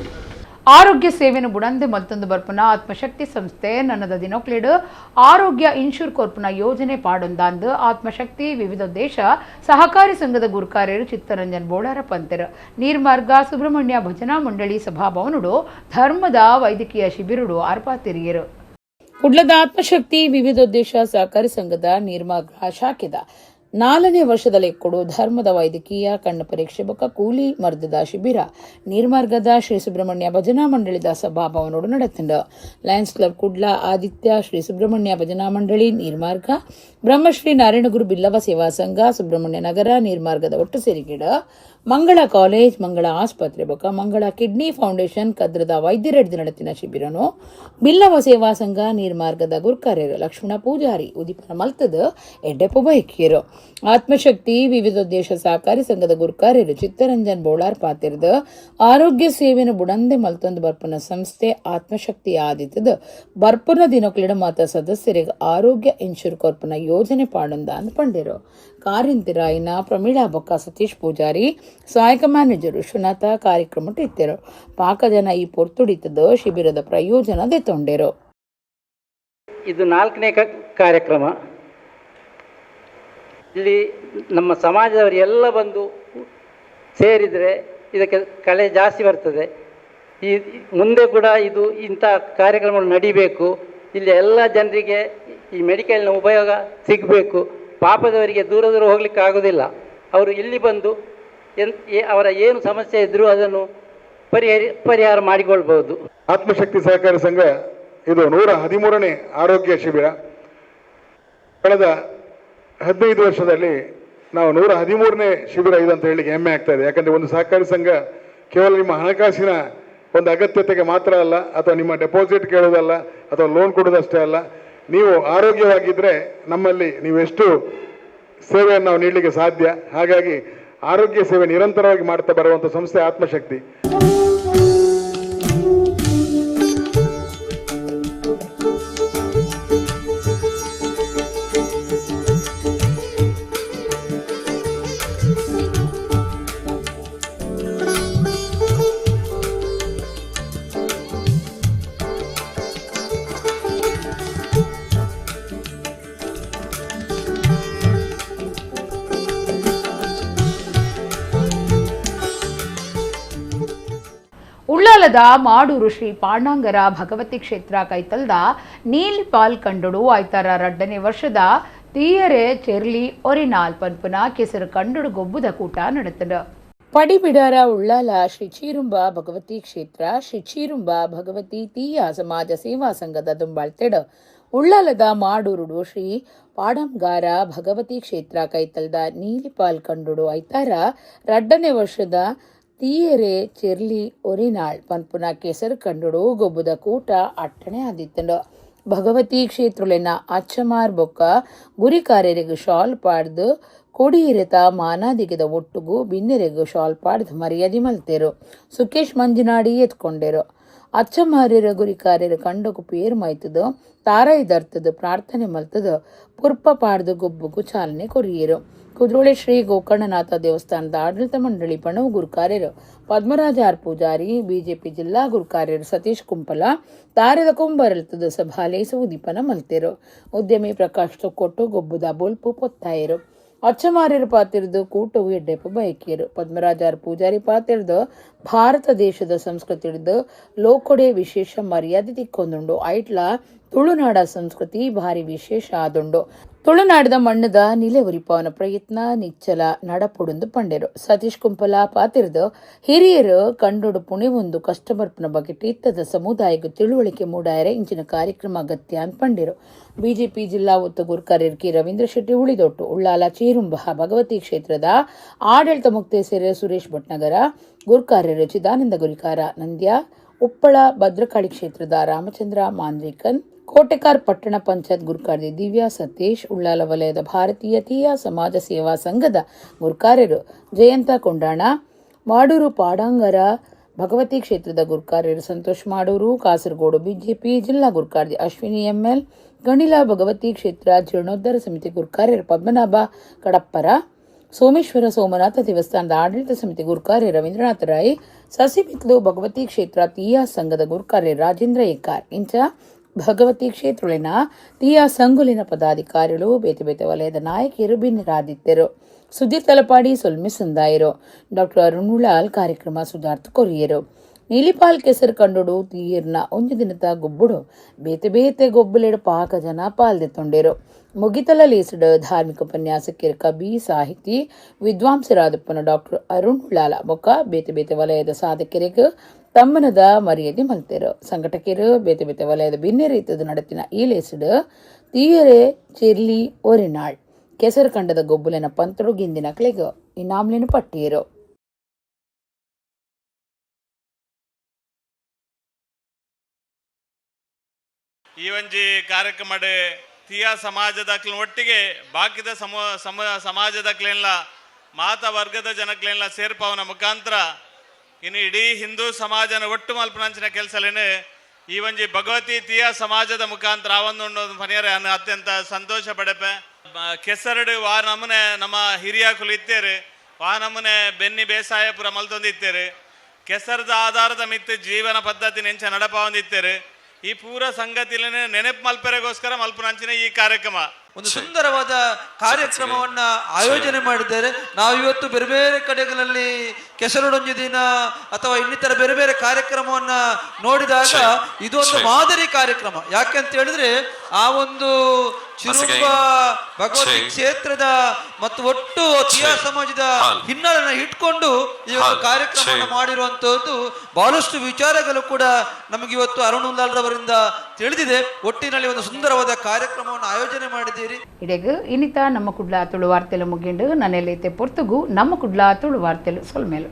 ಆರೋಗ್ಯ ಸೇವೆಯನ್ನು ಬುಡಂದೆ ಮತ್ತೊಂದು ಬರ್ಪುನ ಆತ್ಮಶಕ್ತಿ ಸಂಸ್ಥೆ ನನ್ನದ ದಿನೋಕ್ಲೇಡು ಆರೋಗ್ಯ insure ಕೊರ್ಪುನ ಯೋಜನೆ ಪಾಡೊಂದಾಂದು ಆತ್ಮಶಕ್ತಿ ವಿವಿಧೋದ್ದೇಶ ಸಹಕಾರಿ ಸಂಘದ ಗುರುಕಾರ್ಯರು ಚಿತ್ತರಂಜನ್ ಬೋಳಾರ ಪಂತರು ನೀರ್ಮಾರ್ಗ ಸುಬ್ರಹ್ಮಣ್ಯ ಭಜನಾ ಮಂಡಳಿ ಸಭಾಭವನುಡು ಧರ್ಮದ ವೈದ್ಯಕೀಯ ಶಿಬಿರುಡು ಅರ್ಪಾತಿರಿಯರು ಕುಡ್ಲದ ಆತ್ಮಶಕ್ತಿ ವಿವಿಧೋದ್ದೇಶ ಸಹಕಾರಿ ಸಂಘದ ನೀರ್ಮಾರ್ಗ ಶಾಖೆದ 4ನೇ ವರ್ಷದಲ್ಲಿ ಕೊಡು ಧರ್ಮದ ವೈದ್ಯಕೀಯ ಕಣ್ಣು ಪರೀಕ್ಷೆ ಬೊಕ್ಕ ಕೂಲಿ ಮರ್ದದ ಶಿಬಿರ ನೀರ್ಮಾರ್ಗದ ಶ್ರೀ ಸುಬ್ರಹ್ಮಣ್ಯ ಭಜನಾ ಮಂಡಳಿದ ಸಭಾಭವನೋಡು ನಡೆತಂಡ ಲಯನ್ಸ್ ಕ್ಲಬ್ ಕುಡ್ಲ ಆದಿತ್ಯ ಶ್ರೀ ಸುಬ್ರಹ್ಮಣ್ಯ ಭಜನಾ ಮಂಡಳಿ ನೀರ್ಮಾರ್ಗ ಬ್ರಹ್ಮಶ್ರೀ ನಾರಾಯಣಗುರು ಬಿಲ್ಲವ ಸೇವಾ ಸಂಘ ಸುಬ್ರಹ್ಮಣ್ಯ ನಗರ ನೀರ್ಮಾರ್ಗದ ಒಟ್ಟು ಸೇರಿಕೆಡ ಮಂಗಳ ಕಾಲೇಜ್ ಮಂಗಳ ಆಸ್ಪತ್ರೆ ಬೊಕ್ಕ ಮಂಗಳ ಕಿಡ್ನಿ ಫೌಂಡೇಶನ್ ಕದ್ರದ ವೈದ್ಯರೆಡ್ದು ನಡೆತಿನ ಶಿಬಿರನು ಬಿಲ್ಲವ ಸೇವಾ ಸಂಘ ನೀರ್ಮಾರ್ಗದ ಗುರುಕಾರ್ಯರು ಲಕ್ಷ್ಮಣ ಪೂಜಾರಿ ಉದಿಪನ ಮಲ್ತದ ಎಡ್ಡೆಪ್ಪು ಬೈಕಿಯರು ಆತ್ಮಶಕ್ತಿ ವಿವಿಧೋದ್ದೇಶ ಸಹಕಾರಿ ಸಂಘದ ಗುರುಕಾರ್ಯರು ಚಿತ್ತರಂಜನ್ ಬೋಳಾರ್ ಪಾತಿರ್ದ ಆರೋಗ್ಯ ಸೇವೆಯನ್ನು ಬುಡಂದೆ ಮಲ್ತೊಂದು ಬರ್ಪನ ಸಂಸ್ಥೆ ಆತ್ಮಶಕ್ತಿ ಆದಿತ್ತದ ಬರ್ಪನ ದಿನಕ್ಲಿಡ ಮಾತ ಸದಸ್ಯರಿಗೆ ಆರೋಗ್ಯ ಇನ್ಶೂರ್ ಕೊರ್ಪನ ಯೋಜನೆ ಪಾಡೊಂದ ಅಂದ್ ಪಂಡಿರು ಕಾರ್ಯಂತಿರಾಯಿನ ಪ್ರಮೀಳಾ ಬೊಕ್ಕ ಸತೀಶ್ ಪೂಜಾರಿ ಸಹಾಯಕ ಮ್ಯಾನೇಜರ್ ವಿಶ್ವನಾಥ ಕಾರ್ಯಕ್ರಮ ಇತ್ತರು ಪಾಕಜನ ಈ ಪೊರ್ತುಡಿತದ ಶಿಬಿರದ ಪ್ರಯೋಜನ ದೆತ್ತೊಂಡೆರು. ಇದು 4ನೇ ಕಾರ್ಯಕ್ರಮ. ಇಲ್ಲಿ ನಮ್ಮ ಸಮಾಜದವರು ಎಲ್ಲ ಬಂದು ಸೇರಿದರೆ ಇದಕ್ಕೆ ಕಲೆ ಜಾಸ್ತಿ ಬರ್ತದೆ. ಈ ಮುಂದೆ ಕೂಡ ಇಂಥ ಕಾರ್ಯಕ್ರಮಗಳು ನಡಿಬೇಕು. ಇಲ್ಲಿ ಎಲ್ಲ ಜನರಿಗೆ ಈ ಮೆಡಿಕಲ್ನ ಉಪಯೋಗ ಸಿಗಬೇಕು. ಪಾಪದವರಿಗೆ ದೂರ ದೂರ ಹೋಗ್ಲಿಕ್ಕೆ ಆಗೋದಿಲ್ಲ. ಅವರು ಇಲ್ಲಿ ಬಂದು ಅವರ ಏನು ಸಮಸ್ಯೆ ಇದ್ದರೂ ಅದನ್ನು ಪರಿಹಾರ ಮಾಡಿಕೊಳ್ಬಹುದು. ಆತ್ಮಶಕ್ತಿ ಸಹಕಾರಿ ಸಂಘ ಇದು 113ನೇ ಆರೋಗ್ಯ ಶಿಬಿರ. ಕಳೆದ 15 ವರ್ಷದಲ್ಲಿ ನಾವು 113ನೇ ಶಿಬಿರ ಇದೆ ಅಂತ ಹೇಳಲಿಕ್ಕೆ ಹೆಮ್ಮೆ ಆಗ್ತಾ ಇದೆ. ಯಾಕಂದರೆ ಒಂದು ಸಹಕಾರಿ ಸಂಘ ಕೇವಲ ನಿಮ್ಮ ಹಣಕಾಸಿನ ಒಂದು ಅಗತ್ಯತೆಗೆ ಮಾತ್ರ ಅಲ್ಲ, ಅಥವಾ ನಿಮ್ಮ ಡೆಪಾಸಿಟ್ ಕೇಳೋದಲ್ಲ, ಅಥವಾ ಲೋನ್ ಕೊಡೋದಷ್ಟೇ ಅಲ್ಲ. ನೀವು ಆರೋಗ್ಯವಾಗಿದ್ದರೆ ನಮ್ಮಲ್ಲಿ ನೀವು ಎಷ್ಟು ಸೇವೆಯನ್ನು ನಾವು ನೀಡಲಿಕ್ಕೆ ಸಾಧ್ಯ. ಹಾಗಾಗಿ ಆರೋಗ್ಯ ಸೇವೆ ನಿರಂತರವಾಗಿ ಮಾಡ್ತಾ ಬರುವಂಥ ಸಂಸ್ಥೆ ಆತ್ಮಶಕ್ತಿ. ಉಳ್ಳಾಲದ ಮಾಡೂರು ಶ್ರೀ ಪಾಂಡಾಂಗರ ಭಗವತಿ ಕ್ಷೇತ್ರ ಕೈತಲ್ದ ನೀಲಿಪಾಲ್ ಕಂಡುಡು ಆಯ್ತಾರ 2ನೇ ವರ್ಷದ ತೀಯರೆ ಚೆರ್ಲಿ ಒರಿನಾಲ್ ಪನ್ಪುನ ಕೆಸರು ಕಂಡುಡು ಗೊಬ್ಬುದ ಕೂಟ ನಡೆತದ ಪಡಿಬಿಡಾರ ಉಳ್ಳಾಲ ಶ್ರೀ ಚೀರುಂಬ ಭಗವತಿ ಕ್ಷೇತ್ರ ಶ್ರೀ ಚೀರುಂಬ ಭಗವತಿ ತೀಯ ಸಮಾಜ ಸೇವಾ ಸಂಘದ ದುಂಬಾಳ್ತೆಡ ಉಳ್ಳಾಲದ ಮಾಡೂರುಡು ಶ್ರೀ ಪಾಡಂಗಾರ ಭಗವತಿ ಕ್ಷೇತ್ರ ಕೈತಲ್ದ ನೀಲಿಪಾಲ್ ಕಂಡುಡು ಆಯ್ತಾರ 2ನೇ ವರ್ಷದ ತೀಯರೆ ಚೆರ್ಲಿ ಒರಿನಾಳ್ ಪಂಪುನ ಕೆಸರು ಕಂಡುಡು ಗೊಬ್ಬುದ ಕೂಟ ಅಟ್ಟಣೆ ಆದಿತ್ತಂಡು. ಭಗವತಿ ಕ್ಷೇತ್ರಲಿನ ಅಚ್ಚಮಾರ್ ಬೊಕ್ಕ ಗುರಿಕಾರ್ಯರಿಗೆ ಶಾಲ್ ಪಾಡ್ದು ಕೊಡಿಯಿರತ ಮಾನಾದಿಗದ ಒಟ್ಟುಗು ಬಿನ್ನೆರೆಗೂ ಶಾಲ್ ಪಾಡ್ದು ಮರ್ಯಾದೆ ಮಲ್ತೇರು. ಸುಕೇಶ್ ಮಂಜನಾಡಿ ಎತ್ಕೊಂಡೇರು. ಅಚ್ಚಮಾರ್ಯರ ಗುರಿಕಾರ್ಯರ ಕಂಡಕು ಪೇರು ಮೈತದು ತಾರಾಯಿ ದರ್ತದ ಪ್ರಾರ್ಥನೆ ಮಲ್ತದ ಪುರ್ಪ ಪಾಡ್ದು ಗೊಬ್ಬುಗು ಚಾಲನೆ ಕೊರಿಯರು. ಕುದ್ರೋಳಿ ಶ್ರೀ ಗೋಕರ್ಣನಾಥ ದೇವಸ್ಥಾನದ ಆಡಳಿತ ಮಂಡಳಿ ಪಣವು ಗುರುಕಾರ್ಯರು ಪದ್ಮರಾಜ ಆರ್ ಪೂಜಾರಿ, ಬಿಜೆಪಿ ಜಿಲ್ಲಾ ಗುರುಕಾರ್ಯರು ಸತೀಶ್ ಕುಂಪಲ, ತಾರದ ಕುಂಬರಲ್ತದ ಸಭಾಲಯ ಉದೀಪನ ಮಲ್ತೇರು. ಉದ್ಯಮಿ ಪ್ರಕಾಶ್ ತೊಕ್ಕೊಟ್ಟು ಗೊಬ್ಬುದ ಬೊಲ್ಪು ಪೊತ್ತಾಯರು. ಅಚ್ಚಮಾರ್ಯರು ಪಾತಿರ್ದು ಕೂಟವು ಎಡ್ಡೆಪ್ಪ ಬಯಕಿಯರು. ಪದ್ಮರಾಜ ಆರ್ ಪೂಜಾರಿ ಪಾತಿರ್ದು ಭಾರತ ದೇಶದ ಸಂಸ್ಕೃತಿ ಹಿಡಿದು ಲೋಕೊಡೆ ವಿಶೇಷ ಮರ್ಯಾದೆ ತಿಕ್ಕೊಂದುಂಡು. ಐಟ್ಲ ತುಳುನಾಡ ಸಂಸ್ಕೃತಿ ಭಾರಿ ವಿಶೇಷ ಆದುಂಡು. ತುಳುನಾಡದ ಮಣ್ಣದ ನಿಲೆ ಉರಿಪವನ ಪ್ರಯತ್ನ ನಿಚ್ಚಲ ನಡಪುಡುಂದು ಪಂಡೆರು. ಸತೀಶ್ ಕುಂಪಲ ಪಾತಿರ್ದು ಹಿರಿಯರು ಕಂಡುಡು ಪುಣೆ ಒಂದು ಕಷ್ಟಮರ್ಪನ ಬಗ್ಗೆ ಇತ್ತದ ಸಮುದಾಯಕ್ಕೆ ತಿಳುವಳಿಕೆ ಮೂಡಾಯರೆ ಇಂಚಿನ ಕಾರ್ಯಕ್ರಮ ಅಗತ್ಯ ಅಂತ ಪಂಡೆರು. ಬಿಜೆಪಿ ಜಿಲ್ಲಾ ಒತ್ತು ಗುರುಕಾರ್ಯರು ಕೆ ರವೀಂದ್ರ ಶೆಟ್ಟಿ ಉಳಿದೊಟ್ಟು ಉಳ್ಳಾಲ ಚೀರುಂಬ ಭಗವತಿ ಕ್ಷೇತ್ರದ ಆಡಳಿತ ಮುಕ್ತೇಸರ ಸುರೇಶ್ ಭಟ್ನಗರ ಗುರುಕಾರ್ಯರು ಚಿದಾನಂದ ಗುರಿಕಾರ ನಂದ್ಯ, ಉಪ್ಪಳ ಭದ್ರಕಾಳಿ ಕ್ಷೇತ್ರದ ರಾಮಚಂದ್ರ ಮಾಂದ್ರಿಕನ್, ಕೋಟೆಕಾರ್ ಪಟ್ಟಣ ಪಂಚಾಯತ್ ಗುರುಕಾರ್ಯ ದಿವ್ಯಾ ಸತೀಶ್, ಉಳ್ಳಾಲ ವಲಯದ ಭಾರತೀಯ ತೀಯ ಸಮಾಜ ಸೇವಾ ಸಂಘದ ಗುರುಕಾರ್ಯರು ಜಯಂತ ಕೊಂಡಾಣ, ಮಾಡೂರು ಪಾಡಾಂಗರ ಭಗವತಿ ಕ್ಷೇತ್ರದ ಗುರುಕಾರ್ಯರು ಸಂತೋಷ್ ಮಾಡೂರು, ಕಾಸರಗೋಡು ಬಿಜೆಪಿ ಜಿಲ್ಲಾ ಗುರುಕಾರ್ಯ ಅಶ್ವಿನಿ ಎಂಎಲ್, ಗಣಿಲ ಭಗವತಿ ಕ್ಷೇತ್ರ ಜೀರ್ಣೋದ್ಧಾರ ಸಮಿತಿ ಗುರುಕಾರ್ಯರು ಪದ್ಮನಾಭ ಕಡಪ್ಪರ, ಸೋಮೇಶ್ವರ ಸೋಮನಾಥ ದೇವಸ್ಥಾನದ ಆಡಳಿತ ಸಮಿತಿ ಗುರುಕಾರ್ಯ ರವೀಂದ್ರನಾಥ ರಾಯ್, ಸಸಿಬಿತ್ಲು ಭಗವತಿ ಕ್ಷೇತ್ರ ತೀಯ ಸಂಘದ ಗುರುಕಾರ್ಯ ರಾಜೇಂದ್ರ ಎಕ್ಕಾರ್ ಇಂಚ ಭಗವತಿ ಕ್ಷೇತ್ರಲಿನ ತೀಯ ಸಂಗುಲಿನ ಪದಾಧಿಕಾರಿಗಳು ಬೇತೆ ಬೇತೆ ವಲಯದ ನಾಯಕಿಯರು ಭಿನ್ನರಾದಿದ್ದರು. ಸುಧೀರ್ ತಲಪಾಡಿ ಸೊಲ್ಮಿ ಸಂದಾಯರು. ಡಾಕ್ಟರ್ ಅರುಣ್ ಉಳ್ಳಾಲ್ ಕಾರ್ಯಕ್ರಮ ಸುಧಾರ್ಥ ಕೊರಿಯರು. ನೀಲಿಪಾಲ್ ಕೆಸರು ಕಂಡುಡು ತೀರ್ನ ಒಂಜು ದಿನದ ಗೊಬ್ಬುಡು ಬೇತೆ ಬೇತೆ ಗೊಬ್ಬಲೆಡು ಪಾಕ ಜನ ಪಾಲ್ದೆ ತೊಂಡೇರು. ಮುಗಿತಲ ಲೇಸಡು ಧಾರ್ಮಿಕ ಉಪನ್ಯಾಸಕರ ಕವಿ ಸಾಹಿತಿ ವಿದ್ವಾಂಸರಾದಪ್ಪನ ಡಾಕ್ಟರ್ ಅರುಣ್ ಉಳ್ಳಾಲ ಬೊಕ್ಕ ಬೇತೆ ಬೇತೆ ವಲಯದ ಸಾಧಕರಿಗೆ ತಮ್ಮನದ ಮರ್ಯಾದೆ ಮಲ್ತೇರು. ಸಂಘಟಕರು ಬೇತೆ ಬೇತೆ ವಲಯದ ಭಿನ್ನ ರೀತಿಯ ನಡತಿನ ಈ ಲೇಸಡು ತೀಯರೆ ಚೆರ್ಲಿ ಒರಿನಾಳ್ ಕೆಸರು ಕಂಡದ ಗೊಬ್ಬುಲಿನ ಪಂತಡು ಗಿಂದಿನ ಕ್ಲೆಗ ಇನಾಮ್ಲಿನ ಪಟ್ಟಿಯರು. ಈ ಒಂಜಿ ಕಾರ್ಯಕ್ರಮ ತೀಯ ಸಮಾಜದಕ್ಲ ಒಟ್ಟಿಗೆ ಬಾಕಿದ ಸಮಾಜದಕ್ಲೆಲ್ಲ ಮಾತ ವರ್ಗದ ಜನಕ್ಲೆಲ್ಲ ಸೇರ್ಪವನ ಮುಖಾಂತರ ಇನ್ನು ಇಡೀ ಹಿಂದೂ ಸಮಾಜನ ಒಟ್ಟು ಮಲ್ಪನಂಚಿನ ಕೆಲಸಲೇನೆ ಈ ಒಂಜಿ ಭಗವತಿ ತೀಯ ಸಮಾಜದ ಮುಖಾಂತರ ಆವೊಂದು ಪನಿಯರ ಅತ್ಯಂತ ಸಂತೋಷ ಪಡೆಪೆ. ಕೆಸರಡು ವಾ ನಮೂನೆ ನಮ್ಮ ಹಿರಿಯ ಕುಲು ಇತ್ತೇರು, ವಾ ನಮೂನೆ ಬೆನ್ನಿ ಬೇಸಾಯ ಪುರ ಮಲ್ತೊಂದಿತ್ತೇರು. ಕೆಸರದ ಆಧಾರದ ಮಿತ್ತು ಜೀವನ ಪದ್ಧತಿ ನೆಂಚ ನಡಪ ಹೊಂದಿತ್ತೇರು. ಈ ಪೂರ ಸಂಗತಿಲೇ ನೆನಪು ಮಲ್ಪರೆಗೋಸ್ಕರ ಮಲ್ಪನಂಚಿನ ಈ ಕಾರ್ಯಕ್ರಮ ಒಂದು ಸುಂದರವಾದ ಕಾರ್ಯಕ್ರಮವನ್ನ ಆಯೋಜನೆ ಮಾಡಿದ್ದಾರೆ. ನಾವು ಇವತ್ತು ಬೇರೆ ಬೇರೆ ಕಡೆಗಳಲ್ಲಿ ಕೆಸರೊಡೊಂದು ದಿನ ಅಥವಾ ಇನ್ನಿತರ ಬೇರೆ ಬೇರೆ ಕಾರ್ಯಕ್ರಮವನ್ನ ನೋಡಿದಾಗ ಇದೊಂದು ಮಾದರಿ ಕಾರ್ಯಕ್ರಮ. ಯಾಕೆಂತ ಹೇಳಿದ್ರೆ ಆ ಒಂದು ಚಿರುಂಬ ಭಗವತಿ ಕ್ಷೇತ್ರದ ಮತ್ತು ಒಟ್ಟು ತೀಯ ಸಮಾಜದ ಹಿನ್ನೆಲೆಯನ್ನು ಇಟ್ಕೊಂಡು ಈ ಒಂದು ಕಾರ್ಯಕ್ರಮವನ್ನು ಮಾಡಿರುವಂತಹದ್ದು ಬಹಳಷ್ಟು ವಿಚಾರಗಳು ಕೂಡ ನಮಗೆ ಇವತ್ತು ಅರುಣ್ ಉಳ್ಳಾಲ್ ರವರಿಂದ ತಿಳಿದಿದೆ. ಒಟ್ಟಿನಲ್ಲಿ ಒಂದು ಸುಂದರವಾದ ಕಾರ್ಯಕ್ರಮವನ್ನು ಆಯೋಜನೆ ಮಾಡಿದ್ದೀರಿ. ಇಡೆಗು ಇನಿತ ನಮ್ಮ ಕುಡ್ಲ ತುಳು ವಾರ್ತೆಲು ಮುಗಿಂಡು ನನ್ನೆಲ್ಲೈತೆ ಪೊರ್ತುಗು ನಮ್ಮ ಕುಡ್ಲ ತುಳು ವಾರ್ತೆಲು ಸೊಲ್ಮೇಲು.